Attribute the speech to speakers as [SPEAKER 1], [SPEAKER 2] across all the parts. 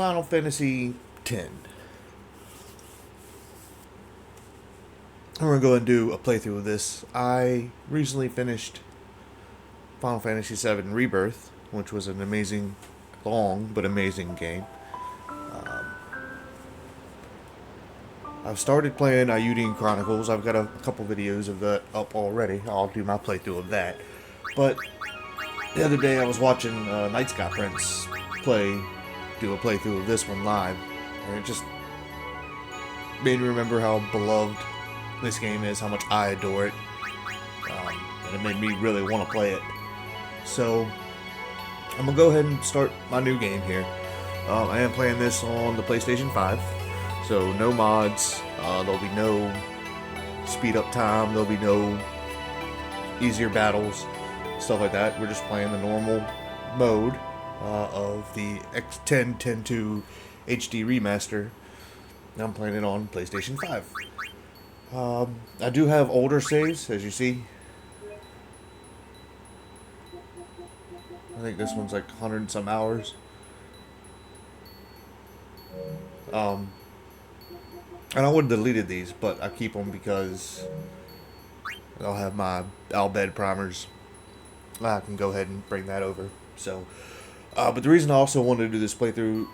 [SPEAKER 1] Final Fantasy X. We're going to go ahead and do a playthrough of this. I recently finished Final Fantasy VII Rebirth, which was an amazing, long but amazing game. I've started playing Ayudian Chronicles. I've got a couple videos of that up already. I'll do my playthrough of that. But the other day I was watching Night Sky Prince do a playthrough of this one live, and it just made me remember how beloved this game is, how much I adore it, and it made me really want to play it. So I'm gonna go ahead and start my new game here. I am playing this on the PlayStation 5, so no mods. There'll be no speed up time. There'll be no easier battles, stuff like that. We're just playing the normal mode of the X10 10.2 HD remaster. I'm playing it on PlayStation 5. I do have older saves, as you see. I think this one's like 100 and some hours. And I would have deleted these, but I keep them because I'll have my Albed primers. I can go ahead and bring that over. So, but the reason I also wanted to do this playthrough,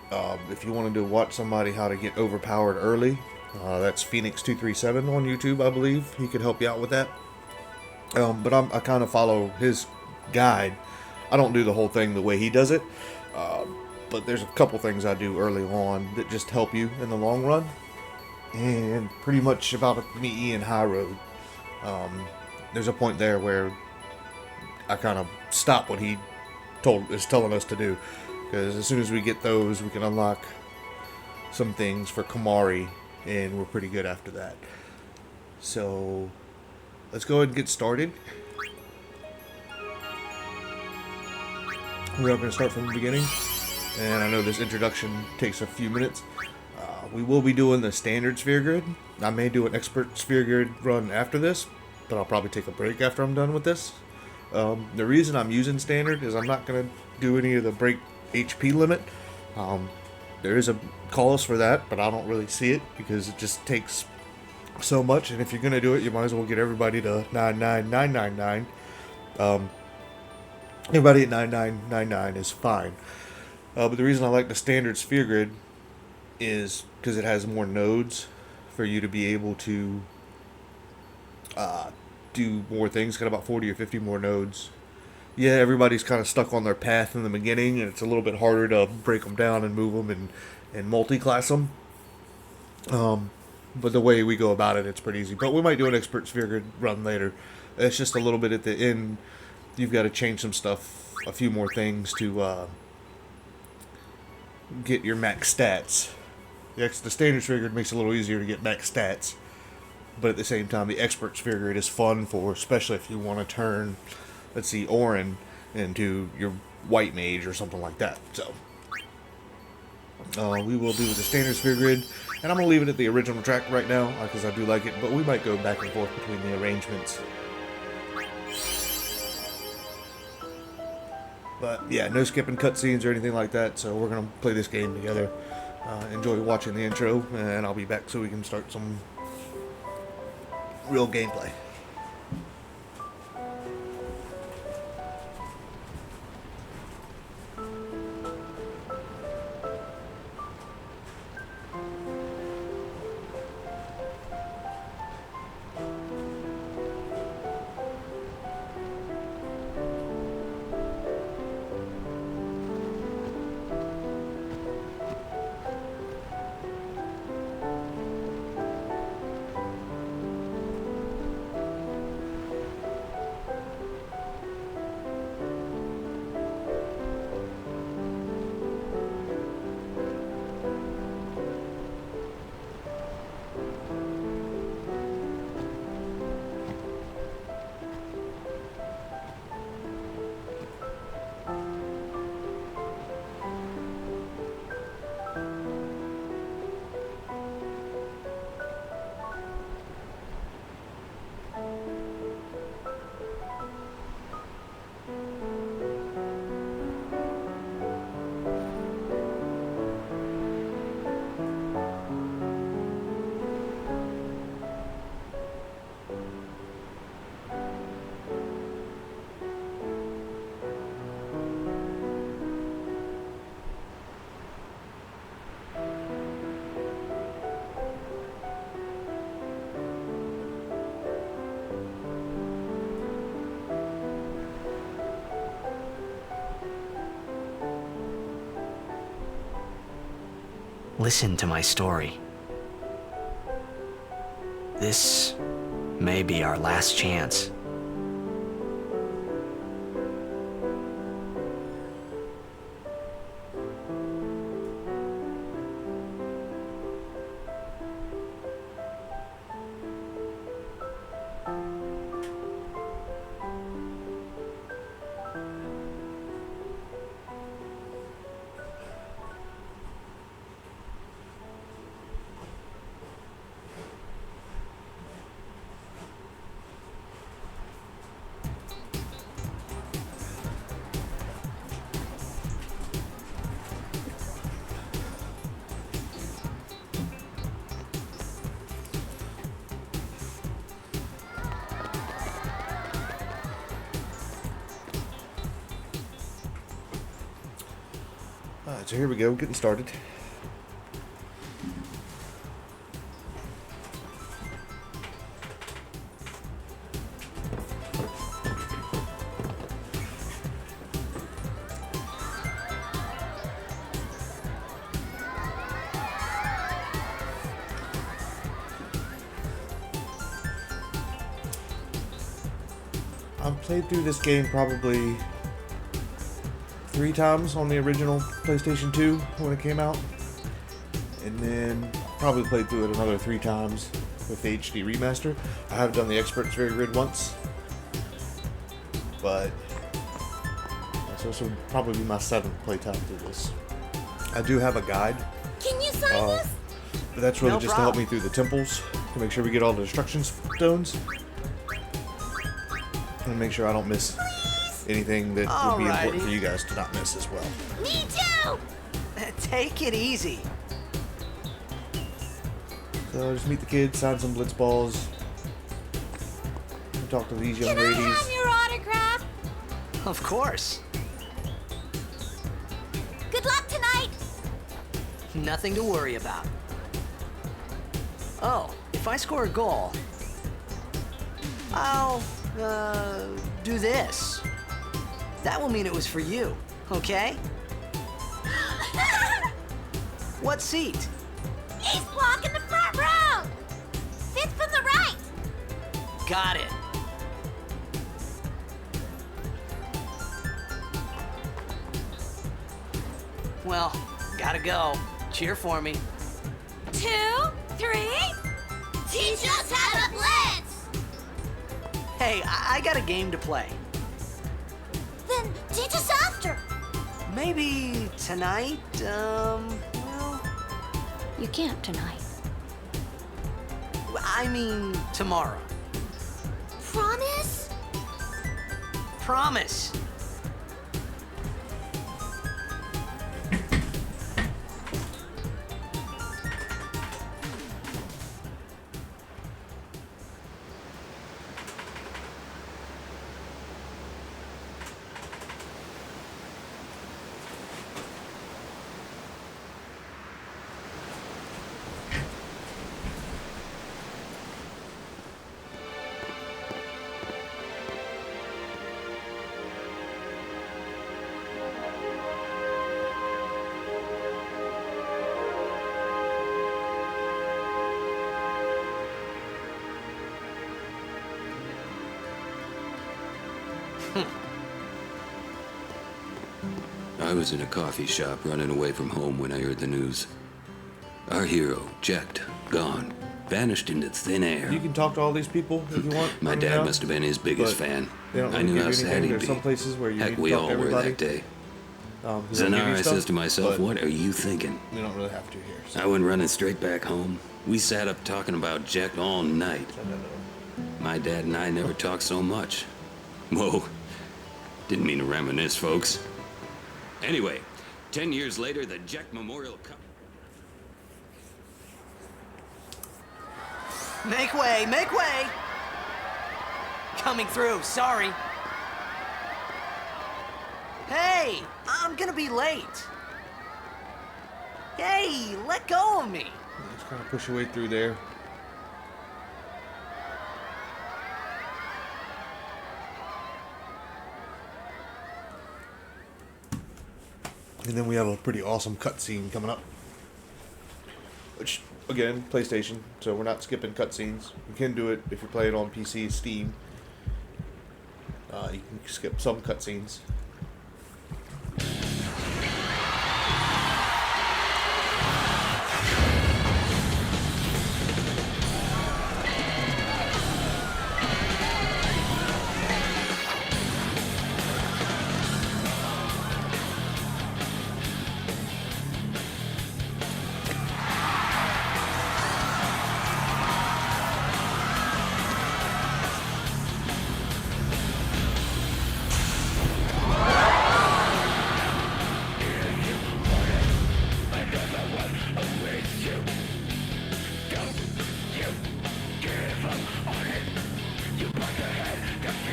[SPEAKER 1] if you wanted to watch somebody how to get overpowered early, that's Phoenix237 on YouTube, I believe. He could help you out with that. But I kind of follow his guide. I don't do the whole thing the way he does it, but there's a couple things I do early on that just help you in the long run. And pretty much about me and High Road, there's a point there where I kind of stop what he is telling us to do, because as soon as we get those, we can unlock some things for Kamari, and we're pretty good after that. So let's go ahead and get started. We are going to start from the beginning, and I know this introduction takes a few minutes. We will be doing the standard sphere grid. I may do an expert sphere grid run after this, but I'll probably take a break after I'm done with this. The reason I'm using standard is I'm not going to do any of the break HP limit. There is a cause for that, but I don't really see it because it just takes so much, and if you're going to do it, you might as well get everybody to 99999. Everybody at 9999 is fine. But the reason I like the standard sphere grid is because it has more nodes for you to be able to do more things. It's got about 40 or 50 more nodes. Yeah, everybody's kind of stuck on their path in the beginning, and it's a little bit harder to break them down and move them and multi-class them. But the way we go about it, it's pretty easy. But we might do an expert sphere grid run later. It's just a little bit at the end. You've got to change some stuff, a few more things to get your max stats. The standard sphere grid makes it a little easier to get max stats, but at the same time, the expert sphere grid is fun for, especially if you want to turn, let's see, Orin into your white mage or something like that. So we will do the standard sphere grid, and I'm going to leave it at the original track right now because I do like it, but we might go back and forth between the arrangements. But yeah, no skipping cutscenes or anything like that, so we're going to play this game together. Enjoy watching the intro, and I'll be back so we can start some real gameplay.
[SPEAKER 2] Listen to my story. This may be our last chance.
[SPEAKER 1] Alright, so here we go, getting started. I've played through this game probably 3 times on the original PlayStation 2 when it came out, and then probably played through it another 3 times with the HD remaster. I have done the Expert's Very Grid once, but this would probably be my 7th playtime through this. I do have a guide,
[SPEAKER 3] Can you sign this?
[SPEAKER 1] but that's really
[SPEAKER 2] No
[SPEAKER 1] just to help me
[SPEAKER 2] problem.
[SPEAKER 1] through the temples, to make sure we get all the destruction stones, and make sure I don't miss anything that would be important
[SPEAKER 2] Alrighty.
[SPEAKER 1] for you guys to not miss as well.
[SPEAKER 3] Me too!
[SPEAKER 2] Take it easy.
[SPEAKER 1] So just meet the kids, sign some blitz balls, and talk to these young
[SPEAKER 3] Can I
[SPEAKER 1] ladies.
[SPEAKER 3] have your autograph?
[SPEAKER 2] Of course.
[SPEAKER 3] Good luck tonight!
[SPEAKER 2] Nothing to worry about. Oh, if I score a goal, I'll, do this. That will mean it was for you, okay? What seat?
[SPEAKER 3] Ace block in the front row! 5th from the right!
[SPEAKER 2] Got it. Well, gotta go. Cheer for me.
[SPEAKER 3] 2, 3... Teach us how to blitz!
[SPEAKER 2] Hey, I got a game to play.
[SPEAKER 3] Then teach us after.
[SPEAKER 2] Maybe tonight, well,
[SPEAKER 3] You can't tonight.
[SPEAKER 2] I mean tomorrow.
[SPEAKER 3] Promise?
[SPEAKER 2] Promise.
[SPEAKER 4] I was in a coffee shop running away from home when I heard the news. Our hero, Jecht, gone, vanished into thin air.
[SPEAKER 1] You can talk to all these people if you want.
[SPEAKER 4] My
[SPEAKER 1] let me
[SPEAKER 4] dad
[SPEAKER 1] know.
[SPEAKER 4] must have been his biggest
[SPEAKER 1] But
[SPEAKER 4] fan.
[SPEAKER 1] they don't
[SPEAKER 4] I
[SPEAKER 1] really
[SPEAKER 4] knew
[SPEAKER 1] give
[SPEAKER 4] how
[SPEAKER 1] you
[SPEAKER 4] sad
[SPEAKER 1] anything.
[SPEAKER 4] he'd
[SPEAKER 1] There's
[SPEAKER 4] be.
[SPEAKER 1] some places where you need
[SPEAKER 4] Heck,
[SPEAKER 1] to
[SPEAKER 4] we
[SPEAKER 1] talk
[SPEAKER 4] all
[SPEAKER 1] to
[SPEAKER 4] were
[SPEAKER 1] everybody.
[SPEAKER 4] that day.
[SPEAKER 1] 'Cause they'll give you
[SPEAKER 4] Zanara
[SPEAKER 1] stuff,
[SPEAKER 4] says to myself,
[SPEAKER 1] but
[SPEAKER 4] what are you thinking?
[SPEAKER 1] You don't really have to here. So.
[SPEAKER 4] I went running straight back home. We sat up talking about Jecht all night. My dad and I never talked so much. Whoa. Didn't mean to reminisce, folks. Anyway, 10 years later, the Jecht Memorial Cup.
[SPEAKER 2] Make way, make way! Coming through, sorry. Hey, I'm gonna be late. Hey, let go of me.
[SPEAKER 1] Just kind of push your way through there. And then we have a pretty awesome cutscene coming up. which again, PlayStation, so we're not skipping cutscenes. You can do it if you're playing on PC, Steam. You can skip some cutscenes.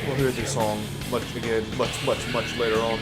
[SPEAKER 1] We'll hear this song much later on.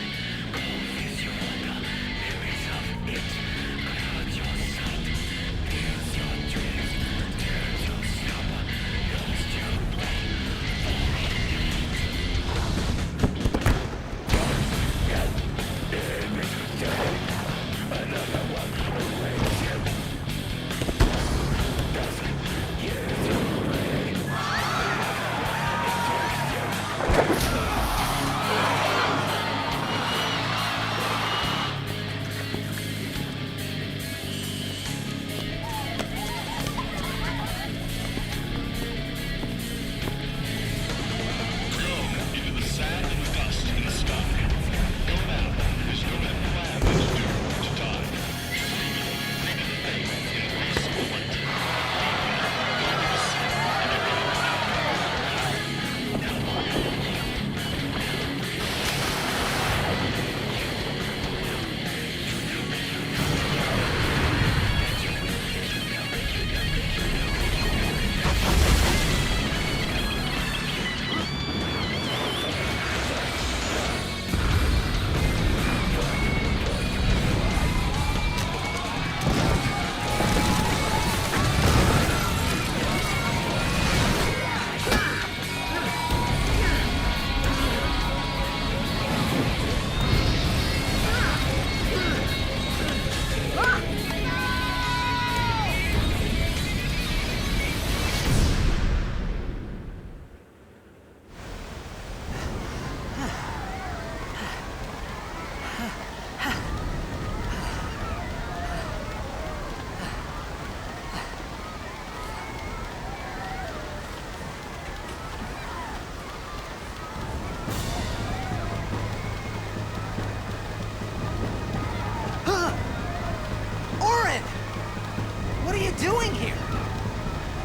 [SPEAKER 2] Doing here?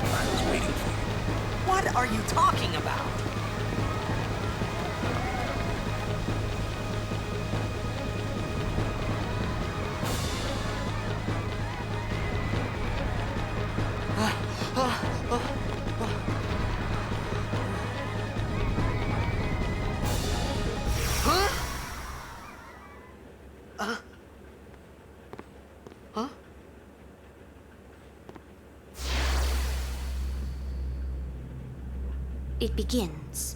[SPEAKER 4] I was waiting for you.
[SPEAKER 2] What are you talking about?
[SPEAKER 3] It begins.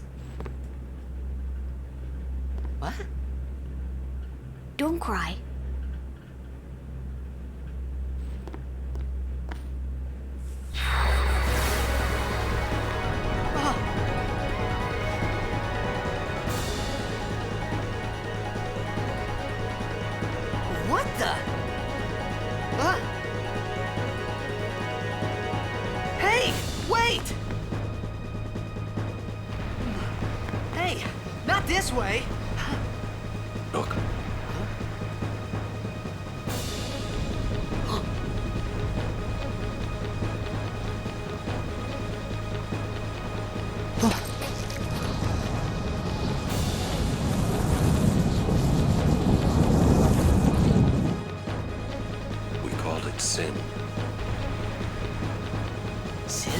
[SPEAKER 2] What?
[SPEAKER 3] Don't cry.
[SPEAKER 2] What the? Huh? Hey, wait! Hey, not this way.
[SPEAKER 4] Look. We called it sin.
[SPEAKER 2] Sin?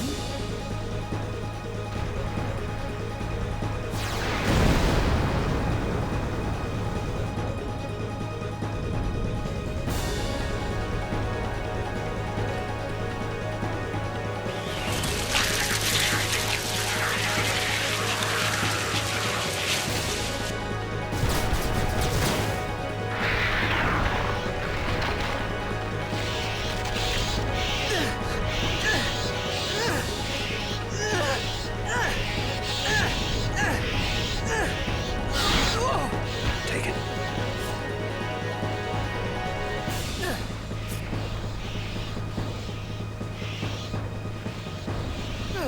[SPEAKER 5] A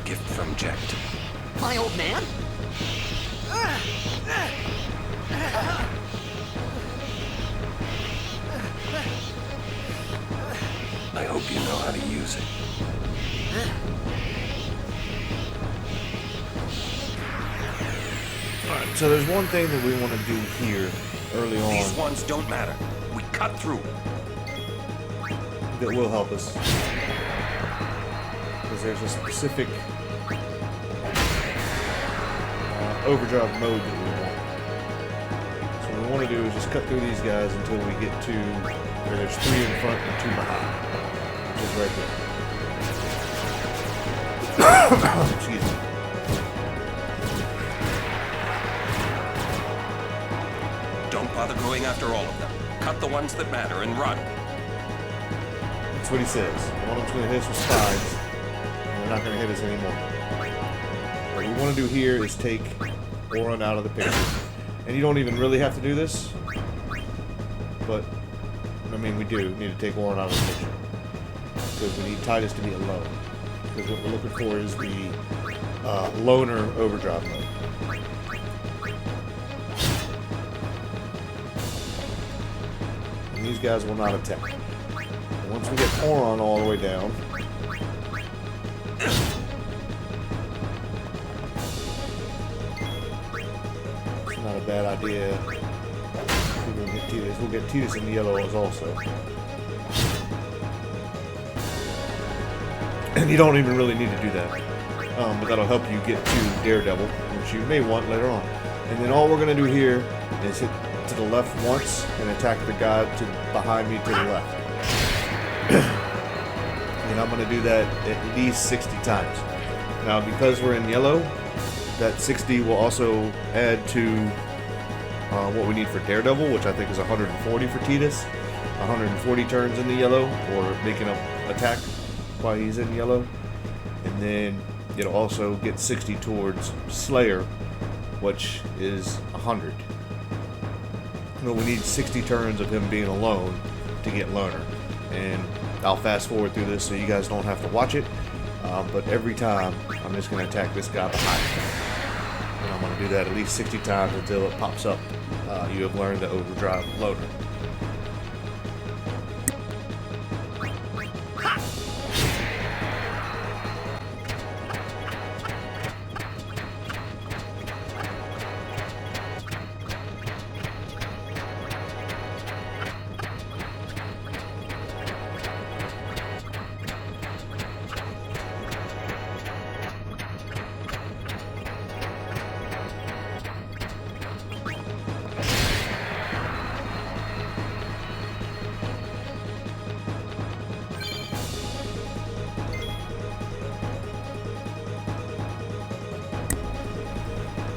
[SPEAKER 5] gift from Jet.
[SPEAKER 2] My old man?
[SPEAKER 5] I hope you know how to use it.
[SPEAKER 1] Alright, so there's one thing that we want to do here early on
[SPEAKER 5] These ones don't matter. We cut through.
[SPEAKER 1] that will help us. Because there's a specific overdrive mode that we want. So what we want to do is just cut through these guys until we get to where there's 3 in front and 2 behind. Which is right there. Excuse me.
[SPEAKER 5] Don't bother going after all of them. Cut the ones that matter and run.
[SPEAKER 1] That's what he says. One of them's going to hit us with spines, and they're not going to hit us anymore. What we want to do here is take Oren out of the picture. And you don't even really have to do this, but, I mean, we do need to take Oren out of the picture. Because we need Titus to be alone. Because what we're looking for is the loner overdrive mode. And these guys will not attack. And once we get Oren all the way down, it's not a bad idea. We're gonna get Titus. We'll get Titus in the yellows also. And you don't even really need to do that. But that'll help you get to Daredevil, which you may want later on. And then all we're going to do here is hit to the left once and attack the guy behind me to the left. And I'm going to do that at least 60 times. Now, because we're in yellow, that 60 will also add to what we need for Daredevil, which I think is 140 for Titus. 140 turns in the yellow, or making an attack while he's in yellow. And then it'll also get 60 towards Slayer, which is 100. But we need 60 turns of him being alone to get Loner. And I'll fast forward through this so you guys don't have to watch it. But every time, I'm just going to attack this guy behind me. And I'm going to do that at least 60 times until it pops up. You have learned the overdrive Loner.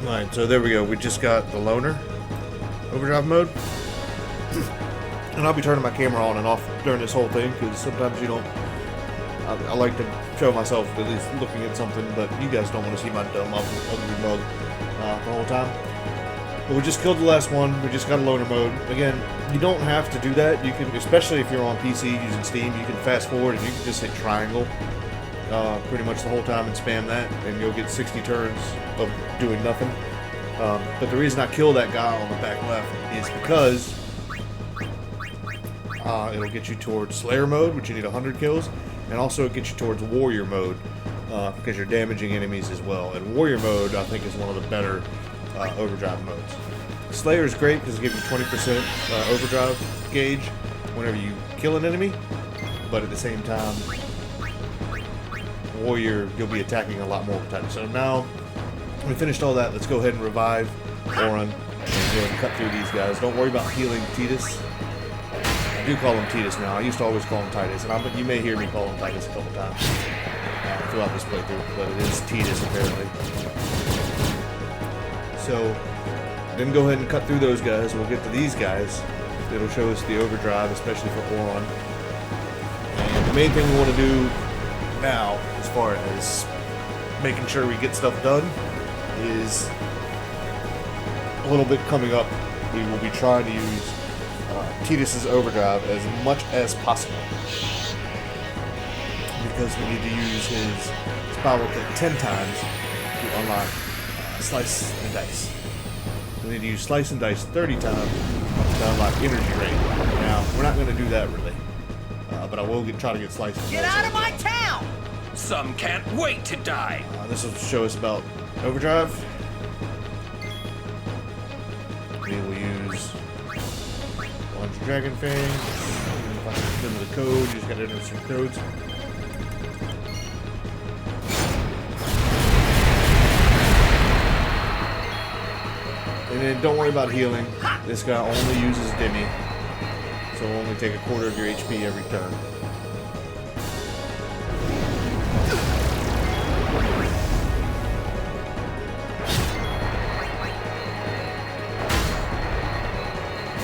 [SPEAKER 1] Alright, so there we go. We just got the Loner overdrive mode. And I'll be turning my camera on and off during this whole thing, because sometimes you don't... I like to show myself at least looking at something, but you guys don't want to see my dumb, ugly mug the whole time. But we just killed the last one. We just got a Loner mode. Again, you don't have to do that. You can, especially if you're on PC using Steam, you can fast forward and you can just hit triangle pretty much the whole time and spam that, and you'll get 60 turns of doing nothing. But the reason I kill that guy on the back left is because it'll get you towards Slayer mode, which you need 100 kills, and also it gets you towards Warrior mode, because you're damaging enemies as well. And Warrior mode, I think, is one of the better overdrive modes. Slayer is great because it gives you 20% overdrive gauge whenever you kill an enemy, but at the same time, Warrior, you'll be attacking a lot more times. So now, we finished all that. Let's go ahead and revive Oren and go ahead and cut through these guys. Don't worry about healing Titus. I do call him Titus now. I used to always call him Titus, and you may hear me call him Titus a couple times throughout this playthrough, but it is Titus apparently. So then go ahead and cut through those guys. We'll get to these guys. It'll show us the overdrive, especially for Oren. And the main thing we want to do now, as far as making sure we get stuff done, is a little bit coming up. We will be trying to use Titus's overdrive as much as possible, because we need to use his power clip 10 times to unlock Slice and Dice. We need to use Slice and Dice 30 times to unlock Energy Rain. Now, we're not going to do that really, but I will try to get Slice and Dice.
[SPEAKER 2] Get out of my town!
[SPEAKER 5] Some can't wait to die.
[SPEAKER 1] This will show us about Overdrive. We will use Launch Dragon Fang. Find the code. You just gotta enter some codes. And then don't worry about healing. This guy only uses Demi, so it'll only take a quarter of your HP every turn.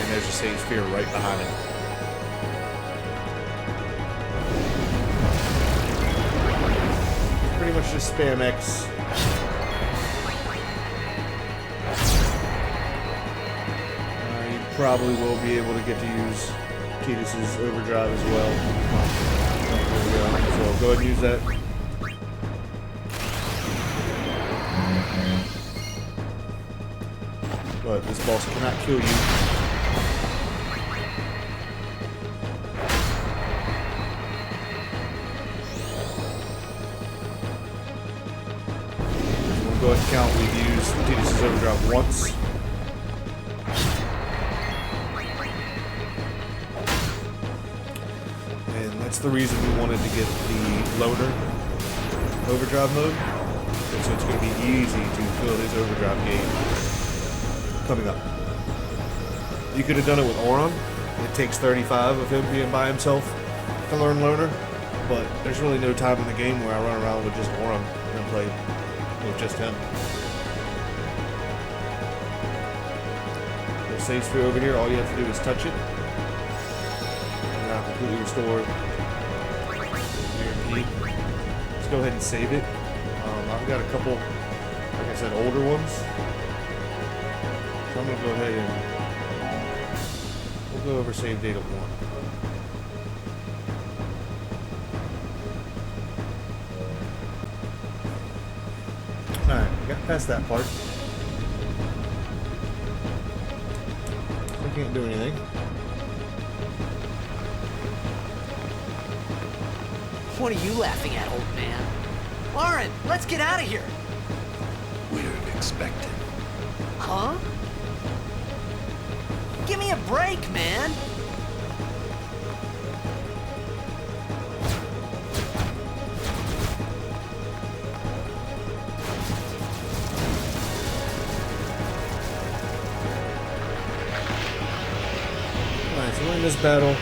[SPEAKER 1] There's a Sage Sphere right behind him. Pretty much just spam X. You probably will be able to get to use Tidus's Overdrive as well. There we go. So go ahead and use that. But this boss cannot kill you. Go ahead and count, we've used Tidus's Overdrive once. And that's the reason we wanted to get the loader Overdrive mode. And so it's going to be easy to fill his Overdrive game coming up. You could have done it with Auron. It takes 35 of him being by himself to learn loader. But there's really no time in the game where I run around with just Auron and play with just him. The save sphere over here, all you have to do is touch it. And now completely restore your key. Let's go ahead and save it. I've got a couple, like I said, older ones. So I'm going to go ahead and we'll go over save data 1. Alright, we got past that part. We can't do anything.
[SPEAKER 2] What are you laughing at, old man? Lauren, let's get out of here!
[SPEAKER 5] We're expected.
[SPEAKER 2] Huh? Give me a break, man!
[SPEAKER 1] Alright, so in this battle,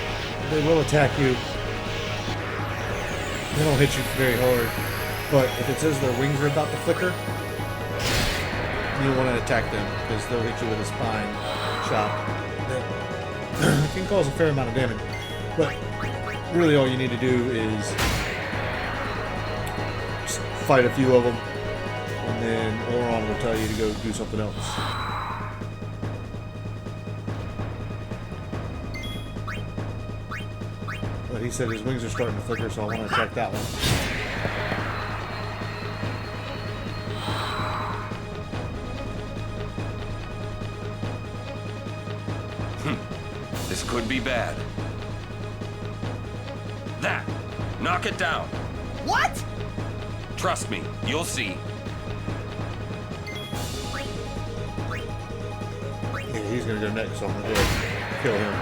[SPEAKER 1] they will attack you. They don't hit you very hard. But if it says their wings are about to flicker, you want to attack them, because they'll hit you with a spine chop. That can cause a fair amount of damage. But really all you need to do is just fight a few of them, and then Auron will tell you to go do something else. But he said his wings are starting to flicker, so I want to attack that one.
[SPEAKER 5] This could be bad. That! Knock it down.
[SPEAKER 2] What?
[SPEAKER 5] Trust me, you'll see.
[SPEAKER 1] Yeah, he's gonna go next, so I'm gonna go kill him.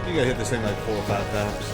[SPEAKER 1] You gotta hit this thing like 4 or 5 times.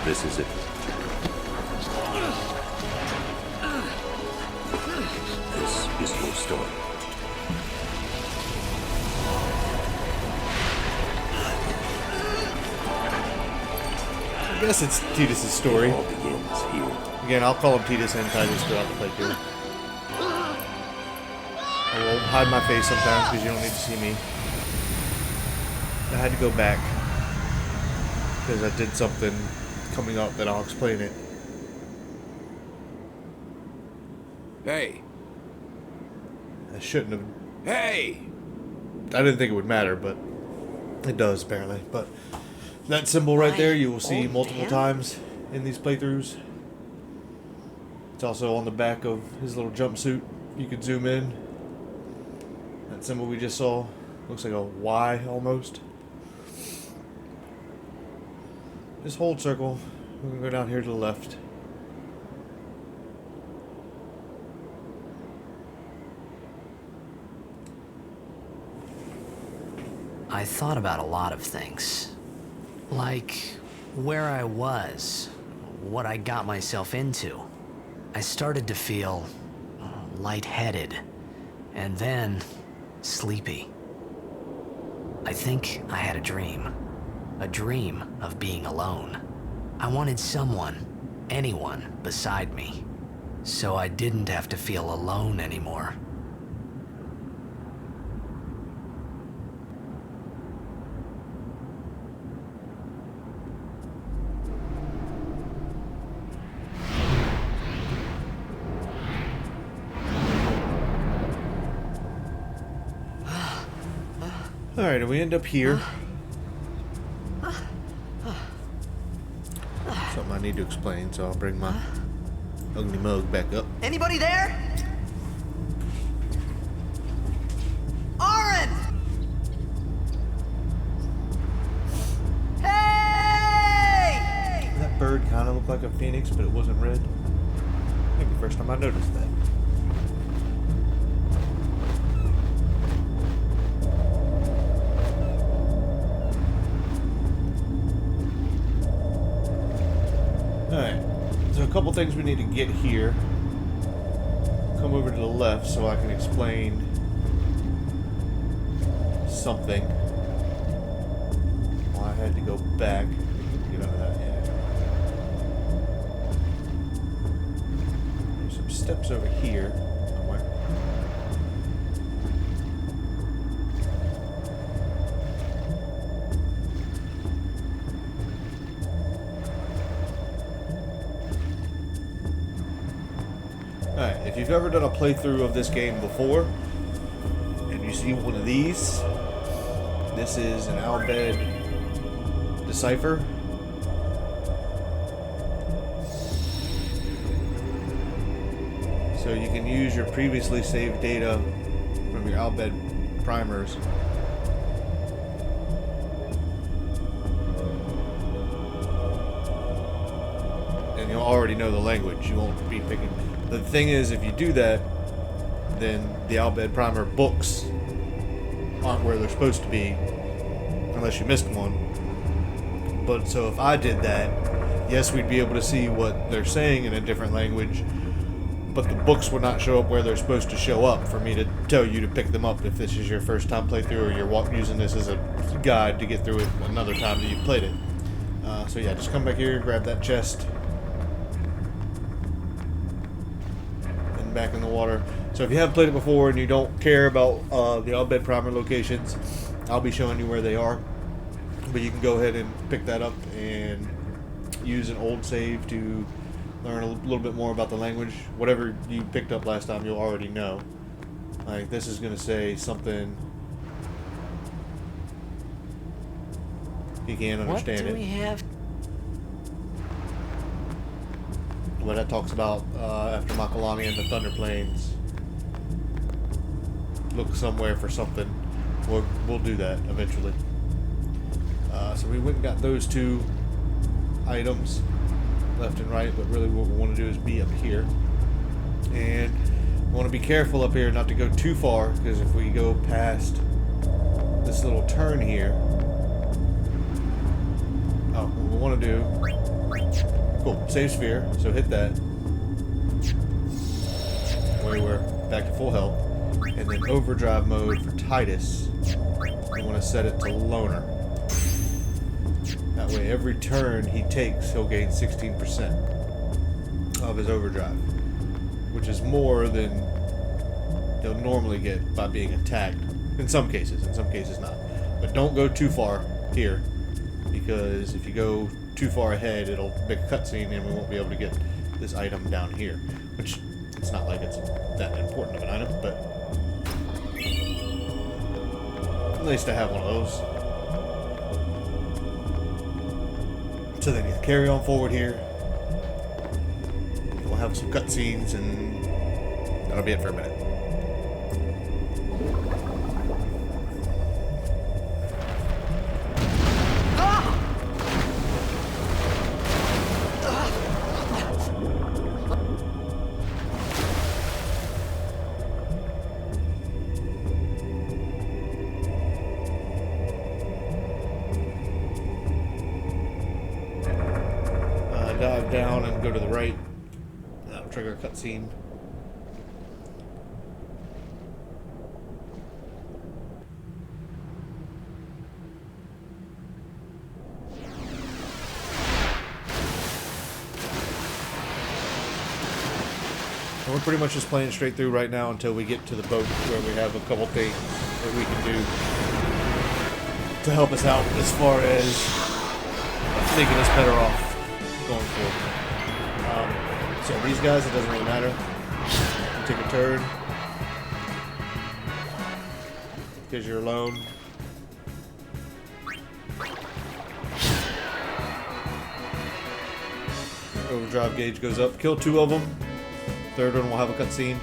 [SPEAKER 4] This is it. This is your story.
[SPEAKER 1] I guess it's Titus's story.
[SPEAKER 4] It all begins here.
[SPEAKER 1] Again, I'll call him Titus and Titus throughout the playthrough. I will hide my face sometimes because you don't need to see me. I had to go back because I did something coming up that I'll explain it.
[SPEAKER 6] Hey.
[SPEAKER 1] I shouldn't have.
[SPEAKER 6] Hey!
[SPEAKER 1] I didn't think it would matter, but it does apparently. But that symbol right there you will see multiple times in these playthroughs. It's also on the back of his little jumpsuit. You could zoom in. That symbol we just saw looks like a Y almost. Just hold circle. We're gonna go down here to the left.
[SPEAKER 2] I thought about a lot of things. Like where I was, what I got myself into. I started to feel lightheaded, and then sleepy. I think I had a dream of being alone. I wanted someone, anyone beside me, so I didn't have to feel alone anymore.
[SPEAKER 1] Alright, and we end up here. Something I need to explain, so I'll bring my ugly mug back up.
[SPEAKER 2] Anybody there? Aaron! Hey!
[SPEAKER 1] That bird kind of looked like a phoenix, but it wasn't red. I think the first time I noticed that. Alright, so a couple things we need to get here. Come over to the left so I can explain something. Well, I had to go back. Get out of that, yeah. There's some steps over here somewhere. Alright, if you've ever done a playthrough of this game before, and you see one of these, this is an Albed Decipher. So you can use your previously saved data from your Albed primers. And you'll already know the language. You won't be picking. The thing is, if you do that, then the Albed primer books aren't where they're supposed to be, unless you missed one. But so if I did that, yes, we'd be able to see what they're saying in a different language, but the books would not show up where they're supposed to show up for me to tell you to pick them up if this is your first time playthrough or you're using this as a guide to get through it another time that you've played it. So yeah, just come back here, grab that chest, and back in the water. So if you haven't played it before and you don't care about the Albed primer locations, I'll be showing you where they are. But you can go ahead and pick that up and use an old save to learn a little bit more about the language. Whatever you picked up last time, you'll already know. Like, this is going to say something you can't understand
[SPEAKER 2] What do we have?
[SPEAKER 1] What that talks about after Makalani and the Thunder Plains. Look somewhere for something. We'll do that eventually. So we went and got those two items, left and right, but really what we want to do is be up here. And we want to be careful up here not to go too far, because if we go past this little turn here, what we want to do Cool. Save sphere. So hit that. We're back to full health. And then overdrive mode for Titus. You want to set it to loner. That way, every turn he takes, he'll gain 16% of his overdrive, which is more than he'll normally get by being attacked. In some cases not. But don't go too far here, because if you go too far ahead, it'll make a cutscene and we won't be able to get this item down here. Which, it's not like it's that important of an item, but nice to have one of those. So then you carry on forward here. We'll have some cutscenes and that'll be it for a minute. Dive down and go to the right. That'll trigger a cutscene. And we're pretty much just playing straight through right now until we get to the boat where we have a couple things that we can do to help us out as far as making us better off going forward. So these guys, it doesn't really matter. You take a turn because you're alone. Overdrive gauge goes up. Kill 2 of them. Third one will have a cutscene.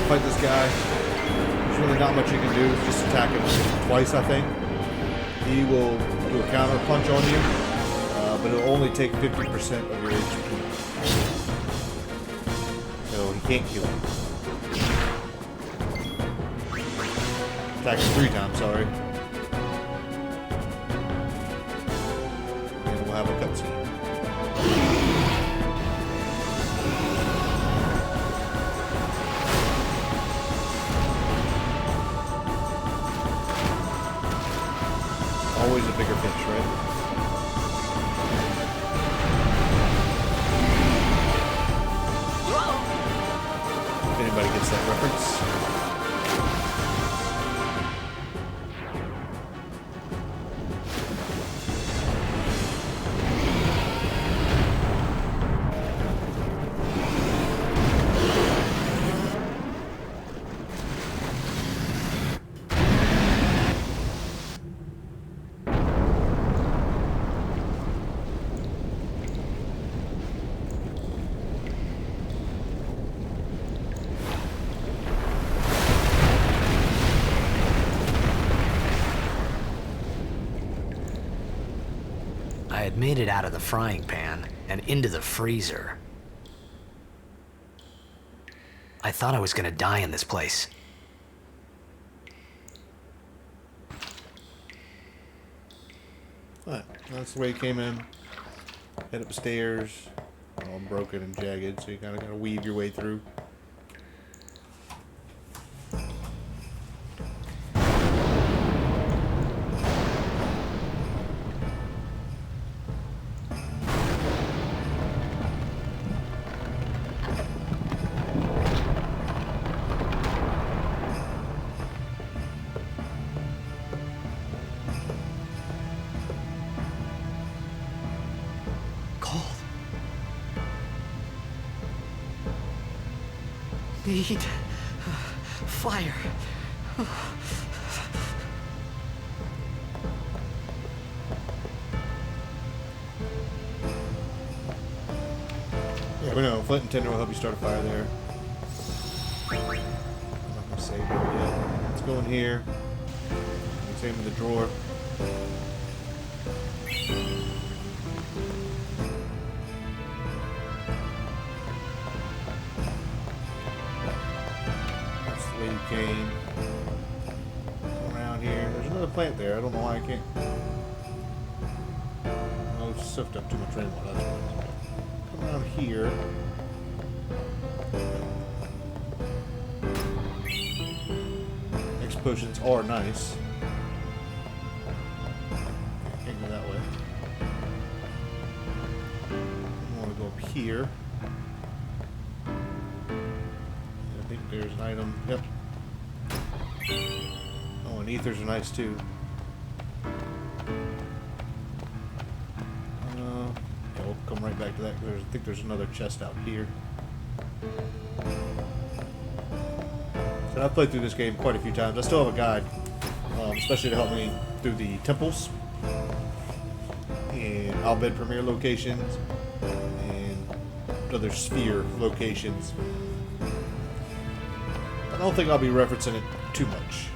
[SPEAKER 1] Fight this guy. There's really not much you can do. Just attack him twice, I think. He will do a counter punch on you, but it'll only take 50% of your HP. So he can't kill you. Attack him 3 times, sorry. And we'll have a cutscene. Always a bigger fish, right? If anybody gets that reference.
[SPEAKER 2] I had made it out of the frying pan and into the freezer. I thought I was gonna die in this place.
[SPEAKER 1] Alright, that's the way it came in. Head upstairs, all broken and jagged, so you kind of gotta weave your way through.
[SPEAKER 2] Need fire.
[SPEAKER 1] Yeah, we know. Flint and Tinder will help you start a fire there. I'm not gonna save it yet. Let's go in here. Save in the drawer. That's the way you came. Come around here. There's another plant there. I don't know why I can't. Oh, it's soaked up too much rainwater. That's what it is. Come around here. Explosions are nice. Can't go that way. I want to go up here. I think there's an item. Yep. Oh, and ethers are nice too. Yeah, we'll come right back to that. I think there's another chest out here. So I've played through this game quite a few times. I still have a guide, especially to help me through the temples and Albed Premier locations and other sphere locations. I don't think I'll be referencing it too much.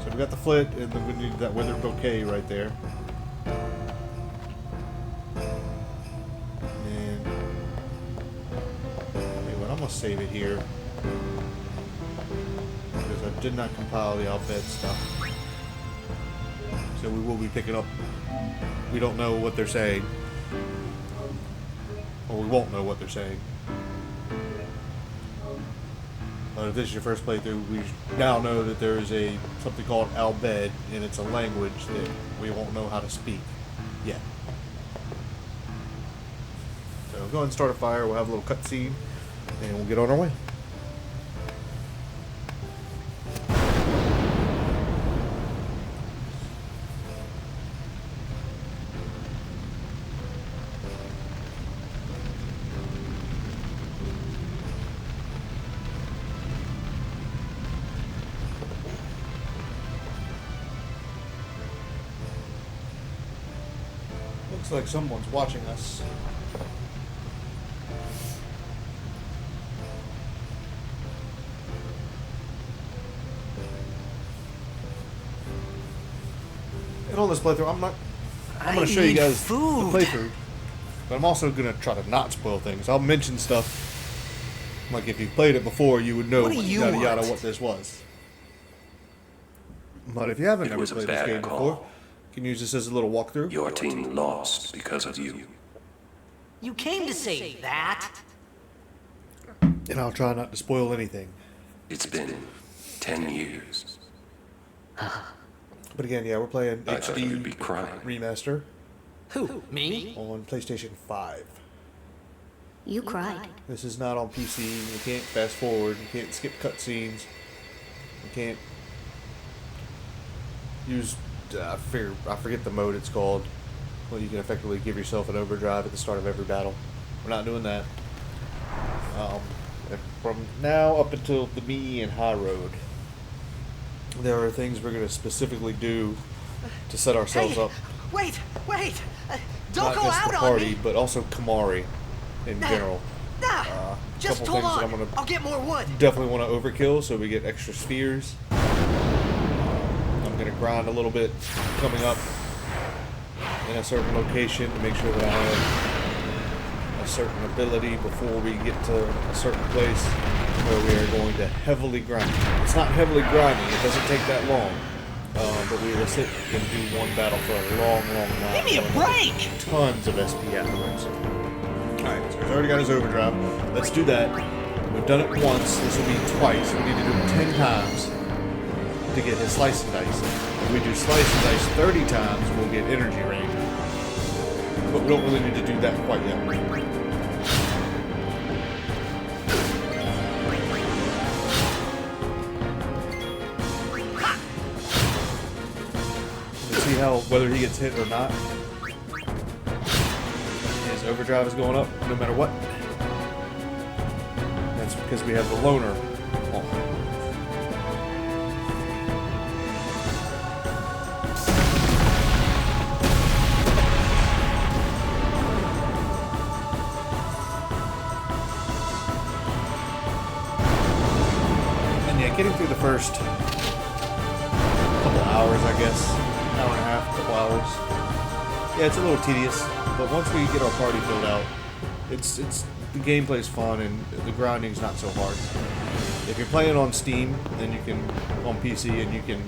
[SPEAKER 1] So we got the flint, and then we need that withered bouquet right there. And anyway, I'm gonna save it here because I did not compile the Albed stuff. So we will be picking up. We don't know what they're saying. Or we won't know what they're saying. But if this is your first playthrough, we now know that there is something called Albed, and it's a language that we won't know how to speak yet. So go ahead and start a fire. We'll have a little cutscene, and we'll get on our way. Looks like someone's watching us. And on this playthrough, I'm going to show you guys the playthrough, but I'm also going to try to not spoil things. I'll mention stuff like if you've played it before, you would know yada yada what this was. But if you haven't ever played this game before, you can use this as a little walkthrough.
[SPEAKER 5] Your team lost because of you.
[SPEAKER 2] You came to say that?
[SPEAKER 1] And I'll try not to spoil anything.
[SPEAKER 5] It's been 10 years.
[SPEAKER 1] But again, yeah, we're playing
[SPEAKER 5] I thought you'd be
[SPEAKER 1] HD
[SPEAKER 5] crying.
[SPEAKER 1] remaster
[SPEAKER 2] Who? Me?
[SPEAKER 1] on PlayStation 5.
[SPEAKER 3] You cried.
[SPEAKER 1] This is not on PC. You can't fast forward. You can't skip cutscenes. You can't use. I forget the mode it's called. Well, you can effectively give yourself an overdrive at the start of every battle. We're not doing that. And from now up until the me and high road, there are things we're going to specifically do to set ourselves up.
[SPEAKER 2] Wait! Don't
[SPEAKER 1] Not
[SPEAKER 2] go
[SPEAKER 1] just
[SPEAKER 2] out
[SPEAKER 1] the
[SPEAKER 2] on
[SPEAKER 1] party,
[SPEAKER 2] me!
[SPEAKER 1] but also Kamari in general.
[SPEAKER 2] Just
[SPEAKER 1] couple
[SPEAKER 2] hold
[SPEAKER 1] things that
[SPEAKER 2] on. I'll get more wood.
[SPEAKER 1] Definitely want to overkill so we get extra spheres. I'm going to grind a little bit coming up in a certain location to make sure that I have a certain ability before we get to a certain place where we are going to heavily grind. It's not heavily grinding, it doesn't take that long, but we will sit and do one battle for a long time.
[SPEAKER 2] Give me a break!
[SPEAKER 1] Tons of SP afterwards. Alright, so he's already got his overdrive. Let's do that. We've done it once, this will be twice. We need to do it 10 times to get his slice and dice. If we do slice and dice 30 times, we'll get energy range. But we don't really need to do that quite yet. Let's see whether he gets hit or not. His overdrive is going up no matter what. That's because we have the loner on. And yeah, getting through the first couple hours, I guess, hour and a half, couple hours. Yeah, it's a little tedious, but once we get our party filled out, it's the gameplay's fun and the grinding's not so hard. If you're playing on Steam, then you can on PC and you can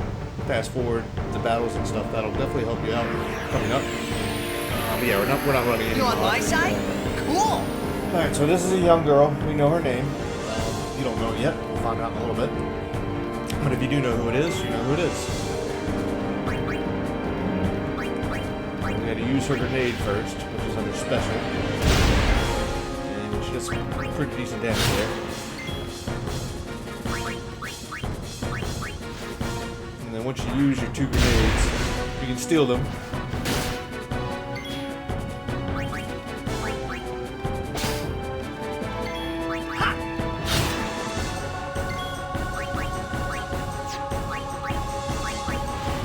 [SPEAKER 1] fast forward the battles and stuff. That'll definitely help you out coming up. But yeah, we're not running
[SPEAKER 2] You
[SPEAKER 1] anymore.
[SPEAKER 2] on my side? Cool.
[SPEAKER 1] All right, so this is a young girl. We know her name. You don't know it yet. We'll find out in a little bit. But if you do know who it is, you know who it is. We got to use her grenade first, which is under special. And she does some pretty decent damage there. And then once you use your 2 grenades, you can steal them.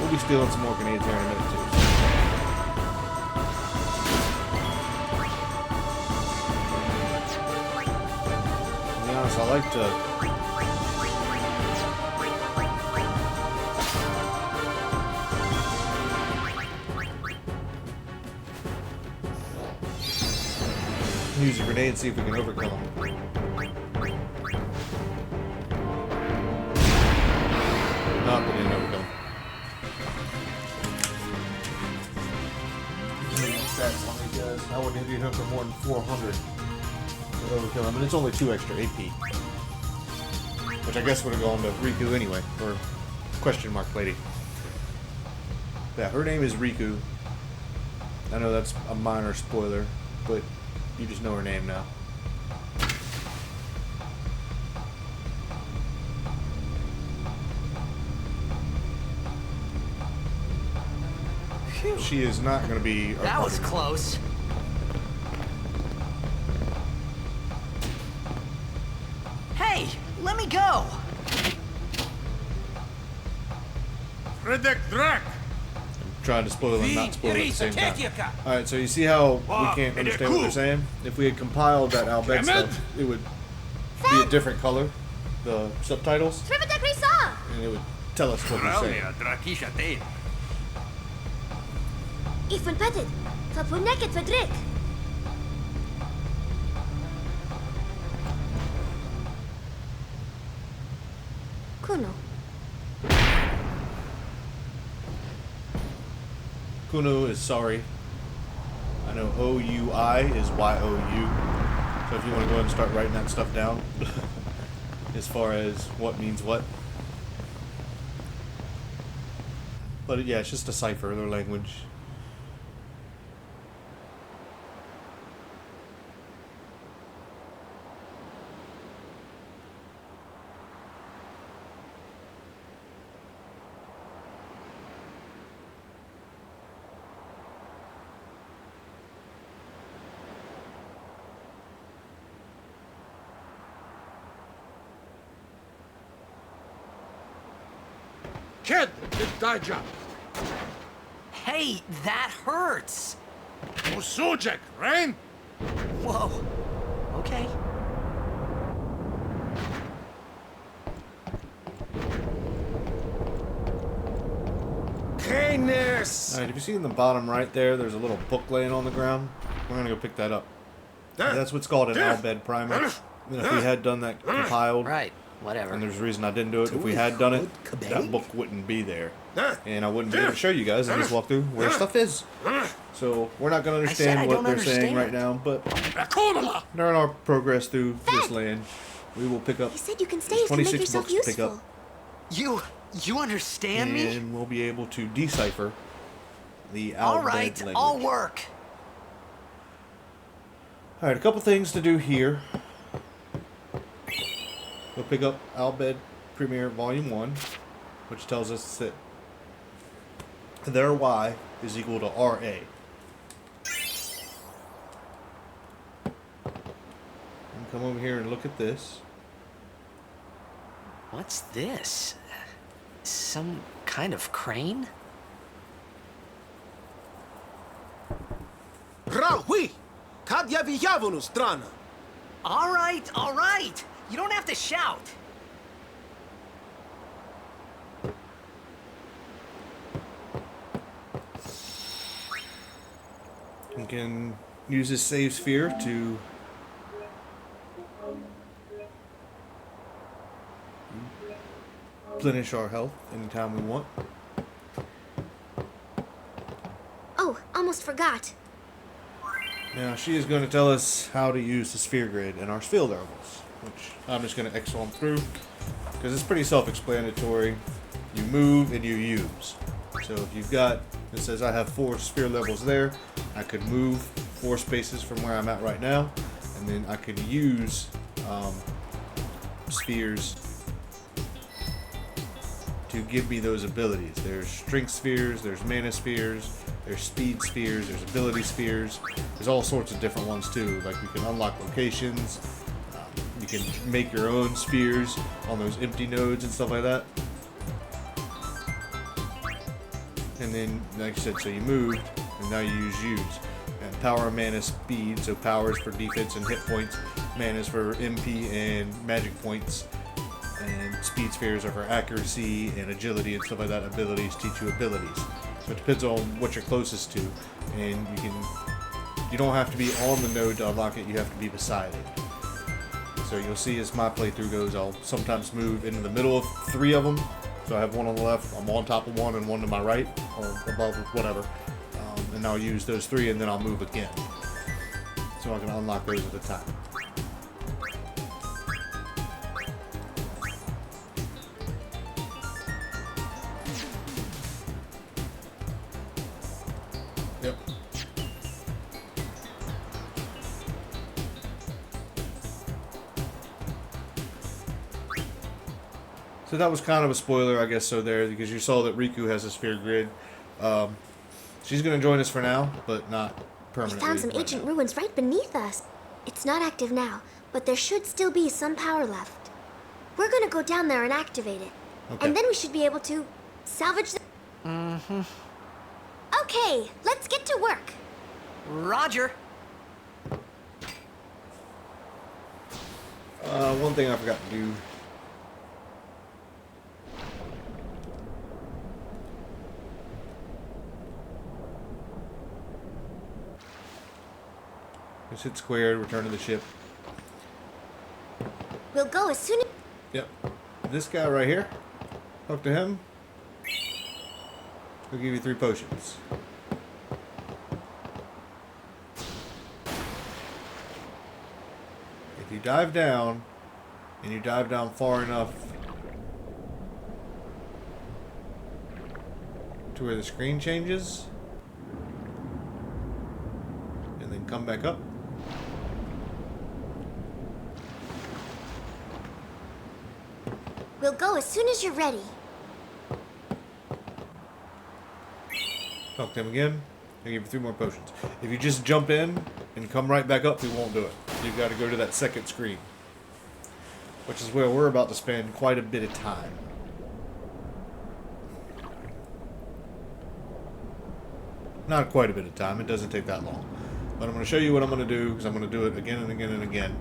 [SPEAKER 1] We'll be stealing some more grenades here in a minute too. To be honest, I like to use a grenade and see if we can overkill them. Not we didn't overkill them. Stats on these guys. I wouldn't have you him for more than 400 to overkill him, and it's only 2 extra AP. Which I guess would have gone to Riku anyway, or question mark lady. Yeah, her name is Riku. I know that's a minor spoiler, but you just know her name now.
[SPEAKER 2] Phew.
[SPEAKER 1] She is not going to be...
[SPEAKER 2] That was close. Hey, let me go.
[SPEAKER 6] Fredek Drak!
[SPEAKER 1] Trying to spoil and not spoil at the same time. Alright, so you see how we can't understand what they're saying? If we had compiled that Albed stuff, it would be a different color, the subtitles,
[SPEAKER 3] Trivita Grisa!
[SPEAKER 1] and it would tell us what they're saying.
[SPEAKER 3] Ifun Petit, Fapuneket Fadrik. Kuno.
[SPEAKER 1] Kuno is sorry. I know O-U-I is Y-O-U. So if you want to go ahead and start writing that stuff down, as far as what means what. But yeah, it's just a cipher, their language.
[SPEAKER 6] Kid, it's die job.
[SPEAKER 2] Hey, that hurts.
[SPEAKER 6] Usujek, right?
[SPEAKER 2] Whoa. Okay.
[SPEAKER 6] Kindness!
[SPEAKER 1] Alright, if you see in the bottom right there, there's a little book laying on the ground. We're gonna go pick that up. That's what's called an Albed primer. And if we had done that compiled,
[SPEAKER 2] Right. Whatever.
[SPEAKER 1] and there's a reason I didn't do it, if we had done it, that book wouldn't be there. And I wouldn't be able to show you guys and just walk through where stuff is. So we're not going to
[SPEAKER 2] I said I
[SPEAKER 1] understand what
[SPEAKER 2] don't
[SPEAKER 1] they're saying right
[SPEAKER 2] understand.
[SPEAKER 1] now, but during our progress through this land, we will pick up
[SPEAKER 3] You said you can stay
[SPEAKER 1] there's
[SPEAKER 3] to make
[SPEAKER 1] 26
[SPEAKER 3] yourself
[SPEAKER 1] books to pick
[SPEAKER 3] useful.
[SPEAKER 1] up,
[SPEAKER 2] You understand me?
[SPEAKER 1] and we'll be able to decipher the
[SPEAKER 2] All
[SPEAKER 1] Albed
[SPEAKER 2] right,
[SPEAKER 1] language.
[SPEAKER 2] I'll work.
[SPEAKER 1] All right, a couple things to do here. We'll pick up Albed Premiere Volume 1, which tells us that their Y is equal to RA. And come over here and look at this.
[SPEAKER 2] What's this? Some kind of crane?
[SPEAKER 7] Rahui! Kadya vijavunu strana!
[SPEAKER 8] All right. You don't have to shout.
[SPEAKER 1] We can use this save sphere to replenish our health anytime we want.
[SPEAKER 3] Oh, almost forgot.
[SPEAKER 1] Now she is going to tell us how to use the sphere grid and our field levels, which I'm just going to X on through because it's pretty self-explanatory. You move and you use. So if you've got, it says I have 4 sphere levels there, I could move 4 spaces from where I'm at right now, and then I could use spheres to give me those abilities. There's strength spheres, there's mana spheres, there's speed spheres, there's ability spheres. There's all sorts of different ones too. Like you can unlock locations, you can make your own spheres on those empty nodes and stuff like that. And then, like I said, so you moved, and now you use. And power, mana, speed, so powers for defense and hit points, mana's for MP and magic points, and speed spheres are for accuracy and agility and stuff like that. Abilities teach you abilities. So it depends on what you're closest to, and you don't have to be on the node to unlock it, you have to be beside it. So you'll see as my playthrough goes, I'll sometimes move into the middle of 3 of them. So I have one on the left, I'm on top of one, and one to my right, or above, whatever. And I'll use those 3, and then I'll move again. So I can unlock those at a time. Yep. So that was kind of a spoiler, I guess, so there, because you saw that Riku has a sphere grid. She's going to join us for now, but not
[SPEAKER 3] We
[SPEAKER 1] permanently.
[SPEAKER 3] found some
[SPEAKER 1] right
[SPEAKER 3] ancient
[SPEAKER 1] now.
[SPEAKER 3] ruins right beneath us. It's not active now, but there should still be some power left. We're gonna go down there and activate it.
[SPEAKER 1] Okay.
[SPEAKER 3] And then we should be able to salvage the... Okay, let's get to work.
[SPEAKER 8] Roger.
[SPEAKER 1] One thing I forgot to do. Just hit square, return to the ship.
[SPEAKER 3] We'll go as soon as...
[SPEAKER 1] Yep. This guy right here. Talk to him. He'll give you 3 potions. If you dive down, and you dive down far enough to where the screen changes, and then come back up.
[SPEAKER 3] We'll go as soon as you're ready.
[SPEAKER 1] Talk to him again. I'll give you 3 more potions. If you just jump in and come right back up, he won't do it. You've got to go to that second screen, which is where we're about to spend quite a bit of time. Not quite a bit of time. It doesn't take that long. But I'm going to show you what I'm going to do, because I'm going to do it again and again and again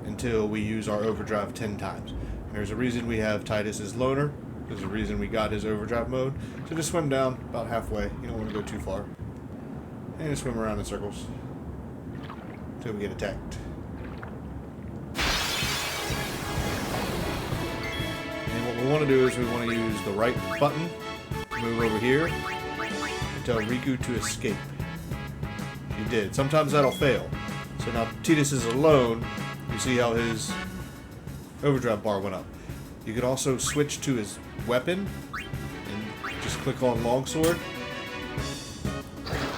[SPEAKER 1] until we use our overdrive 10 times. And there's a reason we have Titus's loner. There's a reason we got his overdrive mode. So just swim down about halfway. You don't want to go too far. And just swim around in circles until we get attacked. And what we want to do is we want to use the right button, move over here, and tell Riku to escape. He did. Sometimes that'll fail. So now Titus is alone. You see how his overdrive bar went up. You could also switch to his weapon and just click on longsword.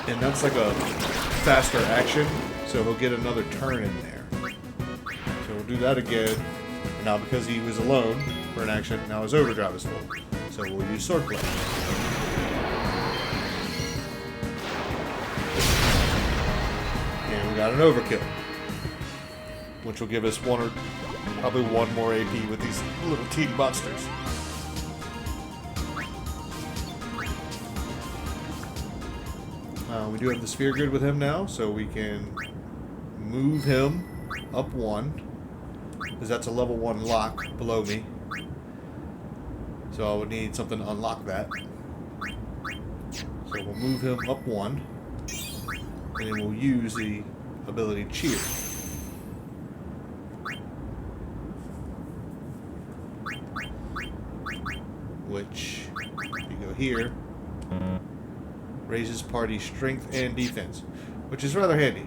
[SPEAKER 1] And that's like a faster action, so he'll get another turn in there. So we'll do that again. And now because he was alone for an action, now his overdrive is full. So we'll use swordplay. And we got an overkill, which will give us 1 or Probably 1 more AP with these little teeny monsters. We do have the sphere grid with him now, so we can move him up 1, because that's a level 1 lock below me. So I would need something to unlock that. So we'll move him up 1, and then we'll use the ability Cheer. Which, if you go here, raises party strength and defense, which is rather handy.